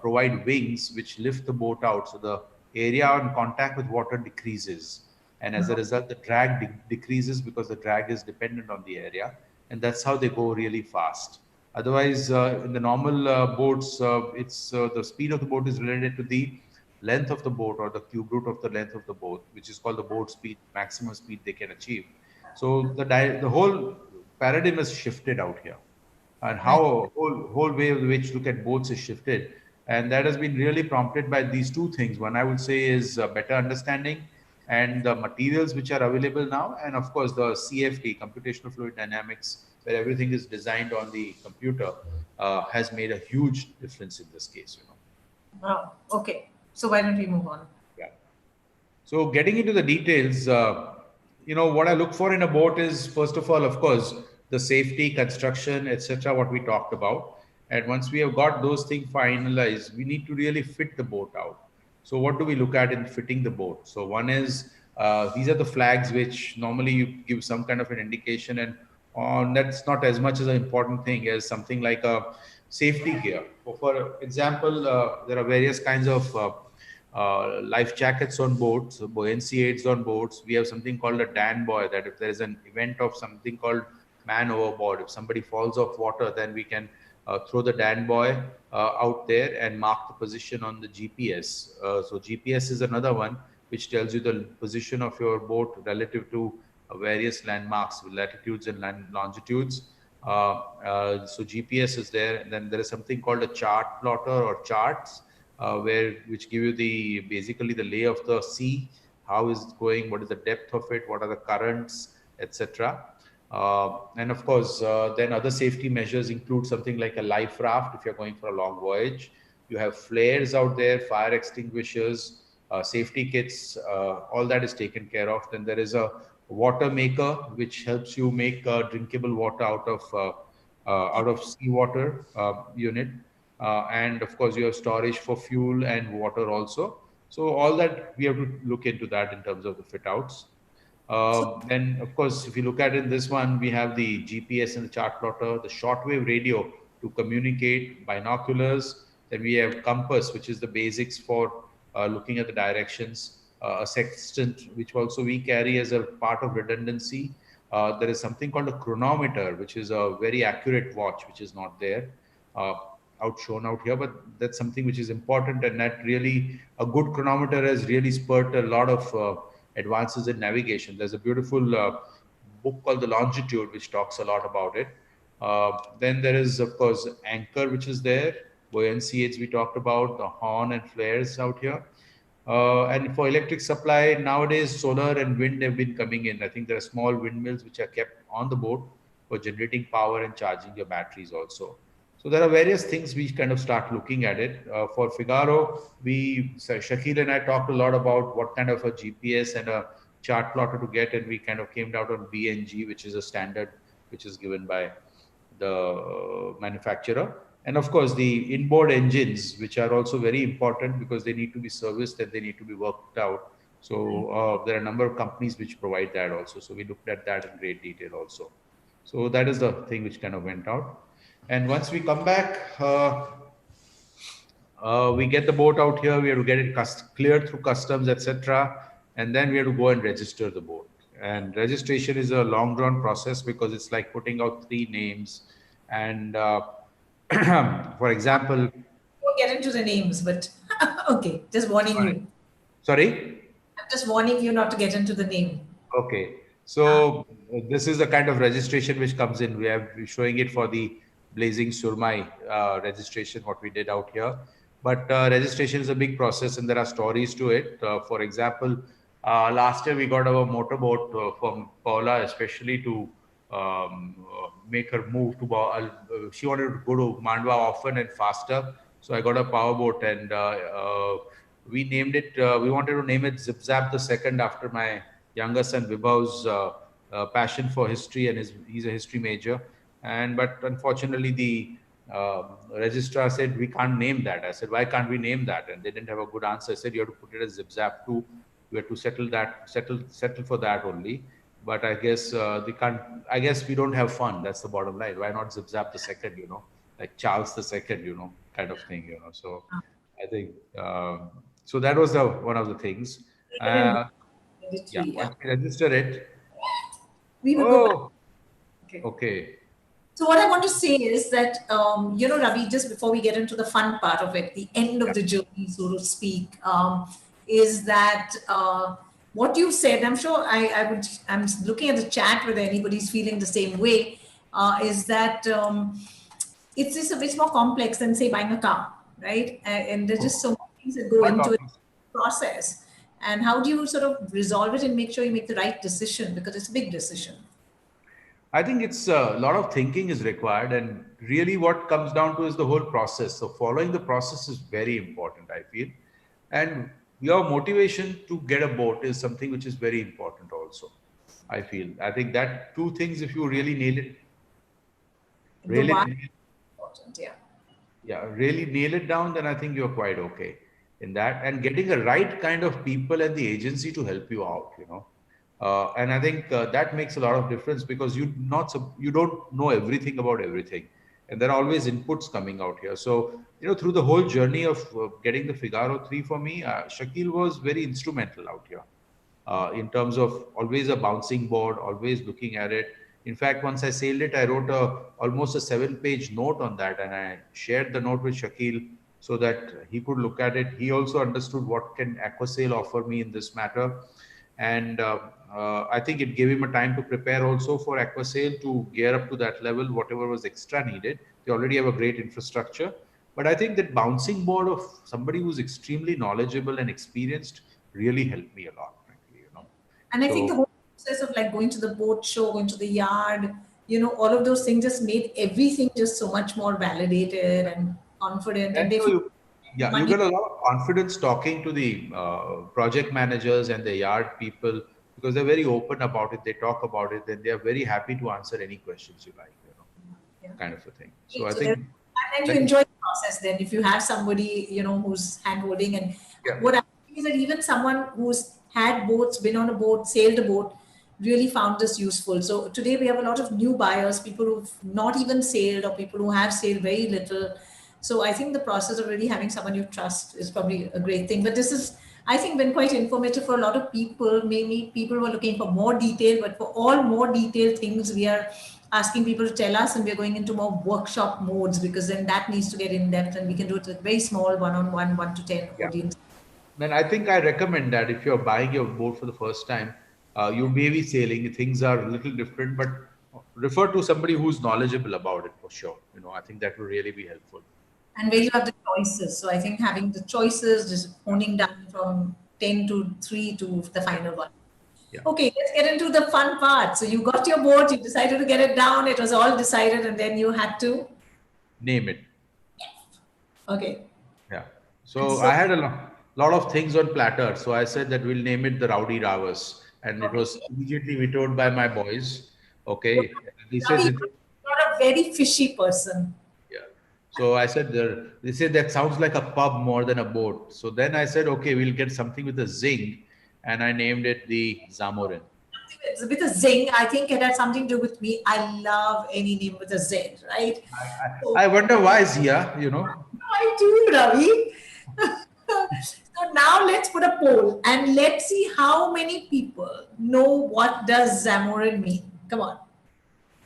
provide wings which lift the boat out. So the area on contact with water decreases. And as a result, the drag decreases because the drag is dependent on the area. And that's how they go really fast. Otherwise, in the normal boats, it's the speed of the boat is related to the length of the boat or the cube root of the length of the boat, which is called the boat speed, maximum speed they can achieve. So the whole paradigm has shifted out here, and Right. how whole way of which look at boats is shifted, and that has been really prompted by these two things. One I would say is better understanding and the materials which are available now, and of course the CFD, computational fluid dynamics, where everything is designed on the computer, has made a huge difference in this case. Wow. Okay. So why don't we move on? Yeah. So getting into the details, what I look for in a boat is, first of all, of course, the safety, construction, etc., what we talked about. And once we have got those things finalized, we need to really fit the boat out. So what do we look at in fitting the boat? So one is, these are the flags which normally you give some kind of an indication, and that's not as much as an important thing as something like a safety gear. For example, there are various kinds of life jackets on boats, buoyancy aids on boats. We have something called a Dan buoy, that if there is an event of something called man overboard, if somebody falls off water, then we can throw the Dan buoy out there and mark the position on the GPS. So GPS is another one which tells you the position of your boat relative to various landmarks, latitudes and longitudes. So GPS is there. And then there is something called a chart plotter or charts, which give you basically the lay of the sea, how is it going, what is the depth of it, what are the currents, etc. And of course, then other safety measures include something like a life raft if you're going for a long voyage. You have flares out there, fire extinguishers, safety kits, all that is taken care of. Then there is a water maker which helps you make drinkable water out of seawater unit. And of course, you have storage for fuel and water also. So all that we have to look into that in terms of the fit outs. Then, of course, if you look at it in this one, we have the GPS and the chart plotter, the shortwave radio to communicate, binoculars. Then we have compass, which is the basics for looking at the directions, a sextant, which also we carry as a part of redundancy. There is something called a chronometer, which is a very accurate watch, which is not there. Shown out here, but that's something which is important, and that really a good chronometer has really spurred a lot of advances in navigation. There's a beautiful book called The Longitude, which talks a lot about it. Then there is, of course, anchor, which is there, buoyancy aids we talked about, the horn and flares out here. And for electric supply, nowadays solar and wind have been coming in. I think there are small windmills which are kept on the boat for generating power and charging your batteries also. So there are various things we kind of start looking at it. For Figaro, Shakil and I talked a lot about what kind of a GPS and a chart plotter to get, and we kind of came down on BNG, which is a standard which is given by the manufacturer. And of course, the inboard engines, which are also very important because they need to be serviced and they need to be worked out. So there are a number of companies which provide that also. So we looked at that in great detail also. So that is the thing which kind of went out. And once we come back, we get the boat out here. We have to get it cleared through customs, etc. And then we have to go and register the boat. And registration is a long drawn process because it's like putting out 3 names. And for example, Won't get into the names, but okay, just warning you. sorry. I'm just warning you not to get into the name. Okay, so this is the kind of registration which comes in. We're showing it for the Blazing Surmai registration, what we did out here. But registration is a big process, and there are stories to it. For example, last year we got our motorboat from Paula, especially to make her move to. She wanted to go to Mandwa often and faster, so I got a powerboat, and we named it. We wanted to name it Zip Zap the Second after my younger son Vibhav's passion for history, and he's a history major. But unfortunately, the registrar said we can't name that. I said, why can't we name that? And they didn't have a good answer. I said, you have to put it as Zip Zap 2. We have to settle for that only. But I guess they can't. I guess we don't have fun. That's the bottom line. Why not Zip Zap the Second? Like Charles the Second. Kind of thing. So I think so. That was one of the things. Yeah, once we register it. We will go back. Okay. So what I want to say is that, Ravi, just before we get into the fun part of it, the end of the journey, so to speak, is that what you said, I'm sure I'm looking at the chat whether anybody's feeling the same way, is that it's a bit more complex than, say, buying a car, right? And there's just so many things that go into it, process. And how do you sort of resolve it and make sure you make the right decision? Because it's a big decision. I think it's a lot of thinking is required, and really what comes down to is the whole process. So following the process is very important, I feel. And your motivation to get a boat is something which is very important also, I feel. I think that 2 things, if you really nail it, really nail it down, then I think you're quite okay in that. And getting the right kind of people and the agency to help you out, and I think that makes a lot of difference, because you don't know everything about everything, and there are always inputs coming out here. So through the whole journey of getting the Figaro 3 for me, Shakil was very instrumental out here in terms of always a bouncing board, always looking at it. In fact, once I sailed it, I wrote almost a 7-page note on that, and I shared the note with Shakil so that he could look at it. He also understood what can Aquasail offer me in this matter. And I think it gave him a time to prepare also for Aquasail to gear up to that level, whatever was extra needed. They already have a great infrastructure. But I think that bouncing board of somebody who's extremely knowledgeable and experienced really helped me a lot, frankly, And I think the whole process of like going to the boat show, going to the yard, all of those things just made everything just so much more validated and confident. And you get a lot of confidence talking to the project managers and the yard people, because they're very open about it. They talk about it, and they are very happy to answer any questions you like, kind of a thing. So I think, and you enjoy the process then if you have somebody who's hand holding. And what I think is that even someone who's had boats, been on a boat, sailed a boat, really found this useful. So today we have a lot of new buyers, people who've not even sailed, or people who have sailed very little. So I think the process of really having someone you trust is probably a great thing. But this is, I think, been quite informative for a lot of people. Maybe people who are looking for more detail, but for all more detailed things, we are asking people to tell us, and we're going into more workshop modes, because then that needs to get in depth, and we can do it with very small one-on-one, 1 to 10 audience. Then I think I recommend that if you're buying your boat for the first time, you may be sailing, things are a little different, but refer to somebody who's knowledgeable about it for sure. I think that will really be helpful. And where you have the choices. So I think having the choices, just honing down from 10 to 3 to the final one. Yeah. Okay, let's get into the fun part. So you got your boat, you decided to get it down, it was all decided, and then you had to name it. Okay. Yeah. So I had a lot of things on platter. So I said that we'll name it the Rowdy Ravas. And it was immediately vetoed by my boys. Okay. He says you're a very fishy person. So I said, they said that sounds like a pub more than a boat. So then I said, okay, we'll get something with a zing. And I named it the Zamorin. With a zing, I think it had something to do with me. I love any name with a Z, right? I wonder why, Zia, I do, Ravi. So now let's put a poll and let's see how many people know what does Zamorin mean? Come on.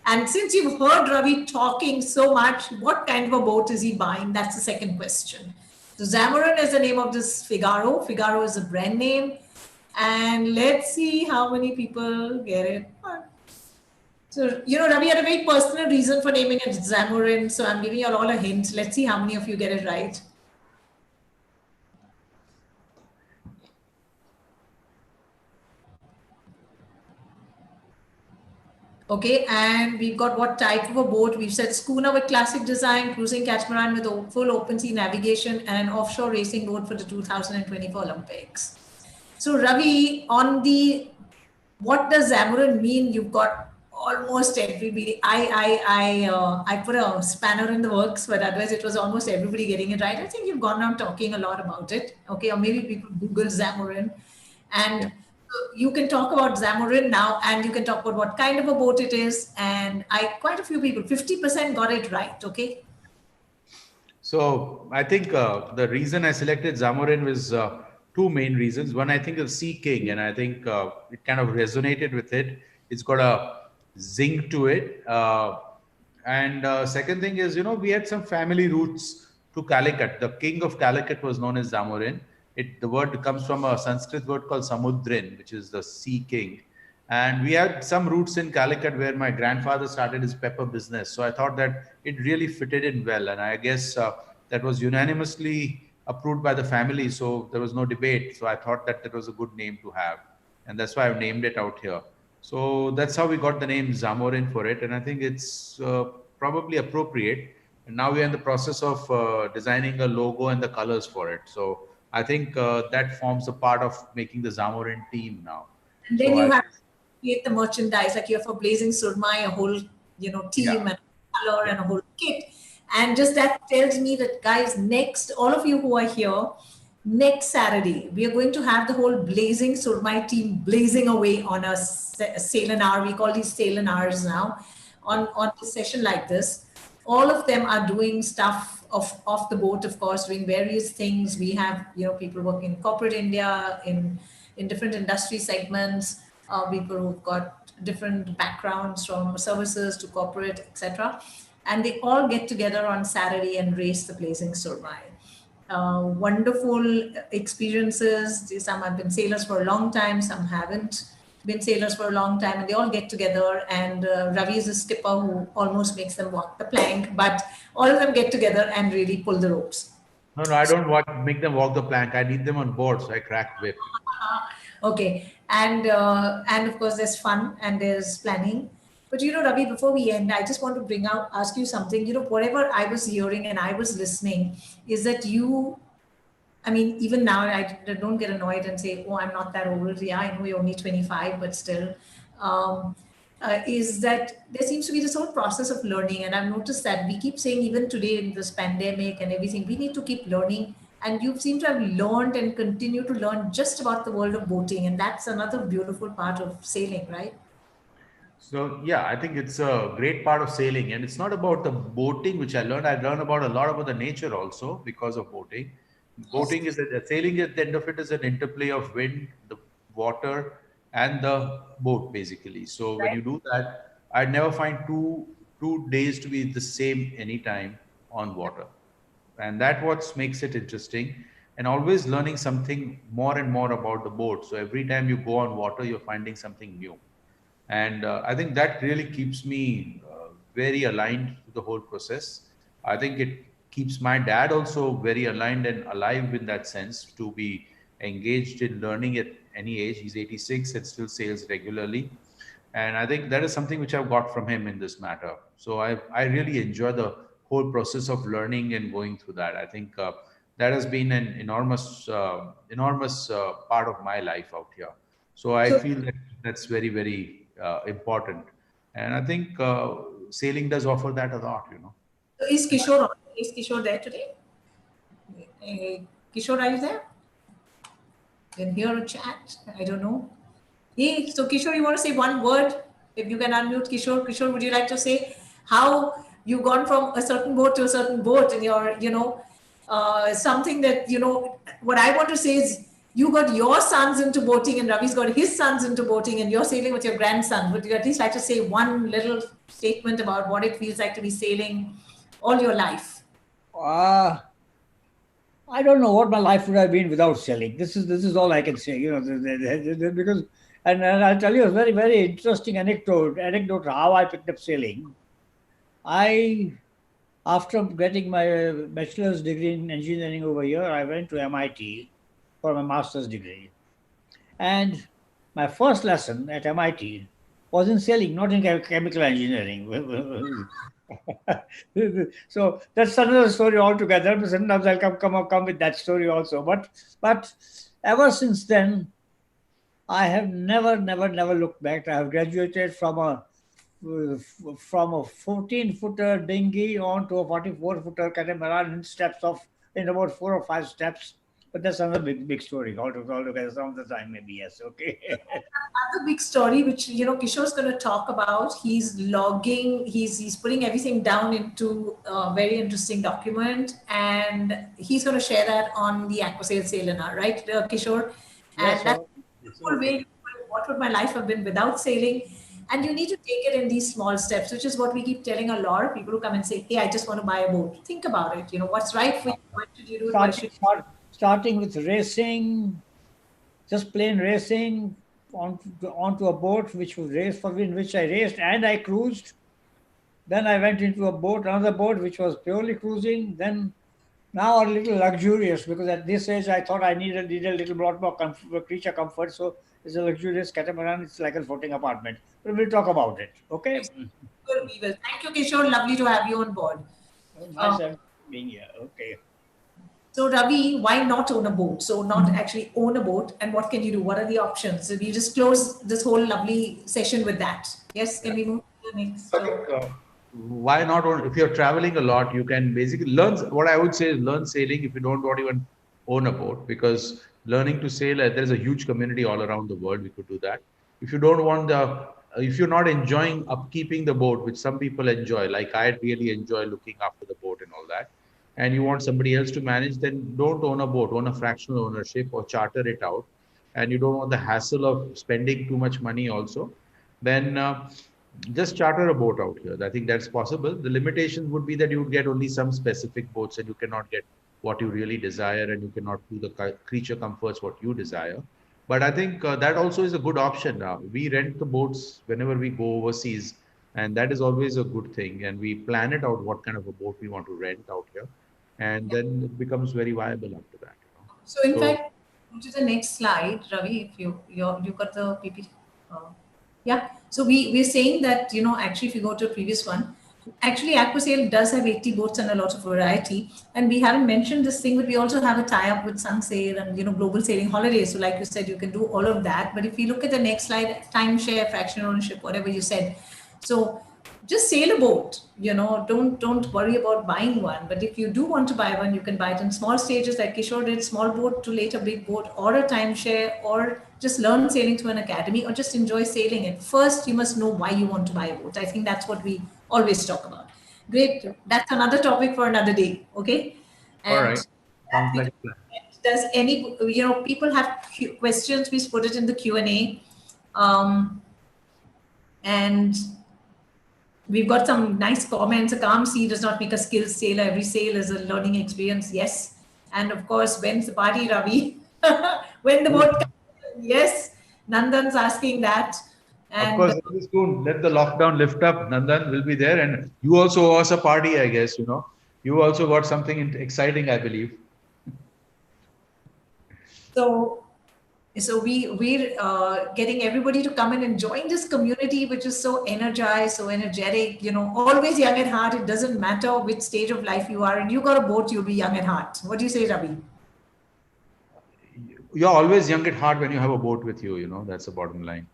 And since you've heard Ravi talking so much, what kind of a boat is he buying? That's the second question. So Zamorin is the name of this Figaro. Figaro is a brand name. And let's see how many people get it. So, Ravi had a very personal reason for naming it Zamorin. So I'm giving you all a hint. Let's see how many of you get it right. Okay, and we've got what type of a boat. We've said schooner with classic design, cruising catamaran with full open sea navigation, and an offshore racing boat for the 2024 Olympics. So Ravi, on the what does Zamorin mean? You've got almost everybody. I put a spanner in the works, but otherwise it was almost everybody getting it right. I think you've gone on talking a lot about it. Okay, or maybe people Google Zamorin, and. Yeah. You can talk about Zamorin now, and you can talk about what kind of a boat it is. And quite a few people, 50% got it right. Okay. So I think the reason I selected Zamorin was two main reasons. One, I think of Sea King, and I think it kind of resonated with it. It's got a zing to it. And second thing is, we had some family roots to Calicut. The king of Calicut was known as Zamorin. The word comes from a Sanskrit word called Samudrin, which is the sea king. And we had some roots in Calicut where my grandfather started his pepper business. So I thought that it really fitted in well. And I guess that was unanimously approved by the family. So there was no debate. So I thought that was a good name to have. And that's why I've named it out here. So that's how we got the name Zamorin for it. And I think it's probably appropriate. And now we're in the process of designing a logo and the colors for it. So I think that forms a part of making the Zamorin team now. And then you have to create the merchandise, like you have for Blazing Surmai, a whole, team and color and a whole kit. And just that tells me that, guys, next, all of you who are here, next Saturday, we are going to have the whole Blazing Surmai team blazing away on a Sail and Hour. We call these Sail and Hours now on a session like this. All of them are doing stuff off the boat, of course, doing various things. We have, people working in corporate India, in different industry segments, people who've got different backgrounds from services to corporate, etc. And they all get together on Saturday and race the Blazing Surmai. Wonderful experiences. Some have been sailors for a long time, some haven't been sailors for a long time, and they all get together, and Ravi is a skipper who almost makes them walk the plank, but all of them get together and really pull the ropes. No, I don't make them walk the plank. I need them on board, so I crack whip. Okay, and of course there's fun and there's planning. But Ravi, before we end, I just want to ask you something. Whatever I was hearing and I was listening is that even now I don't get annoyed and say, oh, I'm not that old. Yeah, I know you're only 25, but still, is that there seems to be this whole process of learning. And I've noticed that we keep saying, even today in this pandemic and everything, we need to keep learning. And you seem to have learned and continue to learn just about the world of boating. And that's another beautiful part of sailing, right? So, yeah, I think it's a great part of sailing. And it's not about the boating, which I learned. I learned a lot about the nature also because of boating. Boating is sailing at the end of it is an interplay of wind, the water, and the boat, basically. So when you do that, I never find two days to be the same anytime on water. And that's what makes it interesting. And always learning something more and more about the boat. So every time you go on water, you're finding something new. And I think that really keeps me very aligned to the whole process. I think it keeps my dad also very aligned and alive in that sense, to be engaged in learning at any age. He's 86 and still sails regularly. And I think that is something which I've got from him in this matter. So I really enjoy the whole process of learning and going through that. I think that has been an enormous part of my life out here. So I feel that that's very, very important. And I think sailing does offer that a lot, So is Kishore there today? Kishore, are you there? Can hear a chat? I don't know. Hey, so Kishore, you want to say one word? If you can unmute Kishore. Kishore, would you like to say how you've gone from a certain boat to a certain boat, and you're, something that, what I want to say is you got your sons into boating and Ravi's got his sons into boating and you're sailing with your grandson. Would you at least like to say one little statement about what it feels like to be sailing all your life? I don't know what my life would have been without sailing. This is all I can say. Because and I'll tell you a very very interesting anecdote how I picked up sailing. I After getting my bachelor's degree in engineering over here, I went to MIT for my master's degree, and my first lesson at MIT was in sailing, not in chemical engineering. So that's another story altogether. But sometimes I'll come with that story also. But ever since then, I have never looked back. I have graduated from a 14-footer dinghy on to a 44-footer catamaran in about 4 or 5 steps. But that's another big story altogether. Some of the time, maybe yes. Okay. Another big story, which Kishore's going to talk about. He's logging. He's putting everything down into a very interesting document, and he's going to share that on the Aquasail Sailenar, right, Kishore? Yes, And that's sir. a beautiful way. What would my life have been without sailing? And you need to take it in these small steps, which is what we keep telling a lot of people who come and say, "Hey, I just want to buy a boat." Think about it. What's right for you? What should you do? What should Starting with racing, just plain racing onto a boat which was raced for in which I raced and I cruised. Then I went into another boat which was purely cruising. Then now a little luxurious because at this age I thought I needed a little lot more creature comfort. So it's a luxurious catamaran. It's like a floating apartment. But we'll talk about it. Okay. we will. Thank you, Kishore. Lovely to have you on board. Nice being here. Okay. So Ravi, why not own a boat? So not actually own a boat, and what can you do? What are the options? So we just close this whole lovely session with that. Yes, can we move to the next? I think, why not if you're traveling a lot, you can basically learn. What I would say is learn sailing if you don't want to even own a boat, because learning to sail, there's a huge community all around the world. We could do that. If you don't want if you're not enjoying upkeeping the boat, which some people enjoy, like I really enjoy looking after the boat and all that, and you want somebody else to manage, then don't own a boat, own a fractional ownership or charter it out. And you don't want the hassle of spending too much money also, then just charter a boat out here. I think that's possible. The limitations would be that you would get only some specific boats and you cannot get what you really desire, and you cannot do the creature comforts what you desire. But I think that also is a good option. We rent the boats whenever we go overseas, and that is always a good thing. And we plan it out what kind of a boat we want to rent out here, and then it becomes very viable after that. So in fact, go to the next slide, Ravi. If you got the PPT. Yeah. So we're saying that actually if you go to a previous one, actually Aquasail does have 80 boats and a lot of variety. And we haven't mentioned this thing, but we also have a tie-up with Sunsail and Global Sailing Holidays. So like you said, you can do all of that. But if you look at the next slide, timeshare, fractional ownership, whatever you said. So just sail a boat, don't worry about buying one. But if you do want to buy one, you can buy it in small stages like Kishore did, small boat to later big boat, or a timeshare, or just learn sailing through an academy, or just enjoy sailing. At first, you must know why you want to buy a boat. I think that's what we always talk about. Great. That's another topic for another day. Okay. And all right. Sounds like a plan. Does any, people have questions, please put it in the Q&A. And we've got some nice comments. A calm sea does not make a skilled sailor. Every sail is a learning experience. Yes. And of course, when's the party, Ravi? When the boat comes? Yes. Nandan's asking that. And of course, soon. Let the lockdown lift up. Nandan will be there. And you also owe us a party, I guess, You also got something exciting, I believe. So we're getting everybody to come in and join this community, which is so energized, so energetic, always young at heart. It doesn't matter which stage of life you are in. You got a boat, you'll be young at heart. What do you say, Ravi? You're always young at heart when you have a boat with you, that's the bottom line.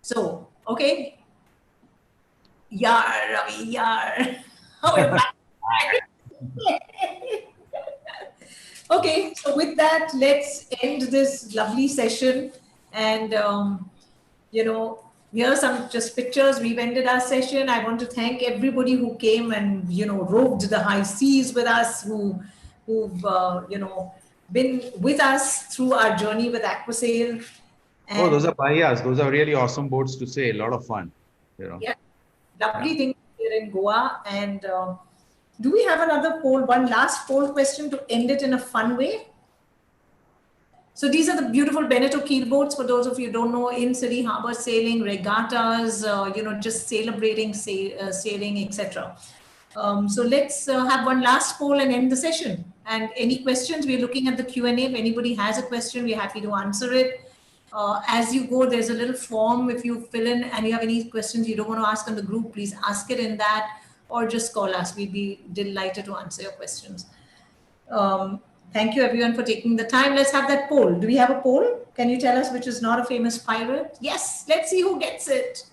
So, okay. Yar, Ravi, yar. Okay, so with that, let's end this lovely session. And, here are some just pictures. We've ended our session. I want to thank everybody who came and, roved the high seas with us, who've, been with us through our journey with Aquasail. Oh, those are bahiyas. Those are really awesome boats to sail. A lot of fun. You know. Yeah, lovely thing here in Goa. And do we have another poll, one last poll question to end it in a fun way? So these are the beautiful Beneteau keel boats. For those of you who don't know, in city harbor sailing, regattas, just celebrating sailing, etc. So let's have one last poll and end the session. And any questions, we're looking at the Q&A. If anybody has a question, we're happy to answer it. As you go, there's a little form. If you fill in and you have any questions you don't want to ask on the group, please ask it in that, or just call us. We'd be delighted to answer your questions. Thank you everyone for taking the time. Let's have that poll. Do we have a poll? Can you tell us which is not a famous pirate? Yes, let's see who gets it.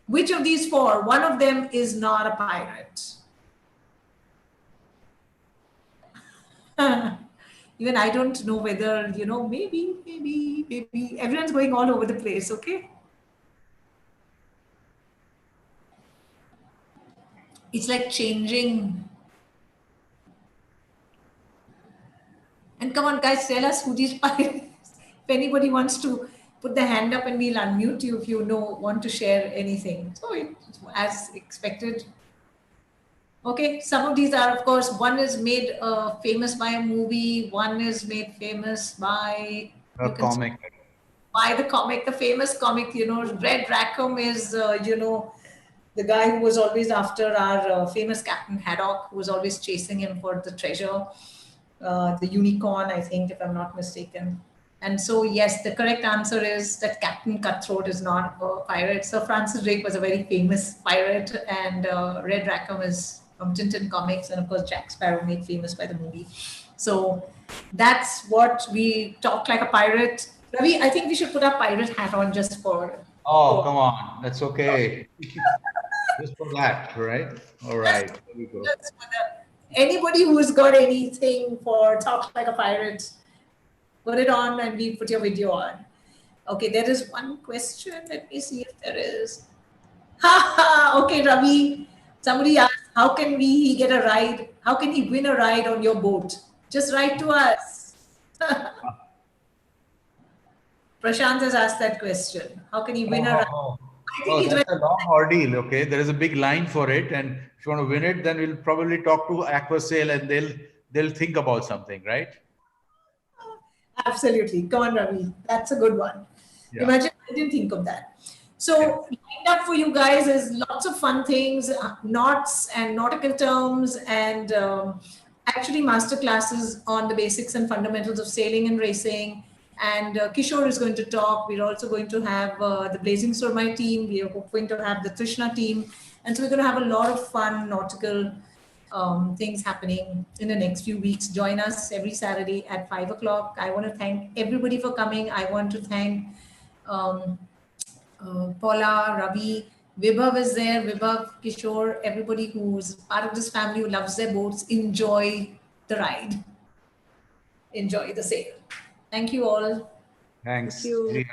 Which of these four? One of them is not a pirate. Even I don't know whether, maybe. Everyone's going all over the place, okay? It's like changing. And come on, guys, tell us who these pirates. If anybody wants to put their hand up and we'll unmute you if you want to share anything. So it's as expected. Okay, some of these are, of course, one is made famous by a movie, one is made famous by A comic. By the comic, the famous comic, Red Rackham is, the guy who was always after our famous Captain Haddock, who was always chasing him for the treasure, the unicorn, I think, if I'm not mistaken. And so, yes, the correct answer is that Captain Cutthroat is not a pirate. Sir Francis Drake was a very famous pirate, and Red Rackham is from Tintin Comics, and of course, Jack Sparrow made famous by the movie. So that's what we talk like a pirate. Ravi, I think we should put our pirate hat on just for. Oh, come on. That's okay. Just for that, right? All right. There we go. Anybody who's got anything for talk like a pirate, put it on and we put your video on. Okay, there is one question. Let me see if there is. Okay, Ravi. Somebody asked, how can he get a ride? How can he win a ride on your boat? Just write to us. Prashant has asked that question. How can he win a ride? That's a long ordeal. Okay, there is a big line for it, and if you want to win it, then we'll probably talk to Aquasail, and they'll think about something, right? Absolutely. Come on, Ravi. That's a good one. Yeah. Imagine I didn't think of that. So lined up for you guys is lots of fun things, knots and nautical terms, and actually master classes on the basics and fundamentals of sailing and racing. And Kishore is going to talk. We're also going to have the Blazing Surmai team. We are hoping to have the Trishna team. And so we're going to have a lot of fun nautical things happening in the next few weeks. Join us every Saturday at 5 o'clock. I want to thank everybody for coming. I want to thank Paula, Ravi, Vibhav is there, Vibhav, Kishore, everybody who's part of this family who loves their boats. Enjoy the ride. Enjoy the sail. Thank you all. Thanks. Thank you.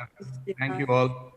Thank you all.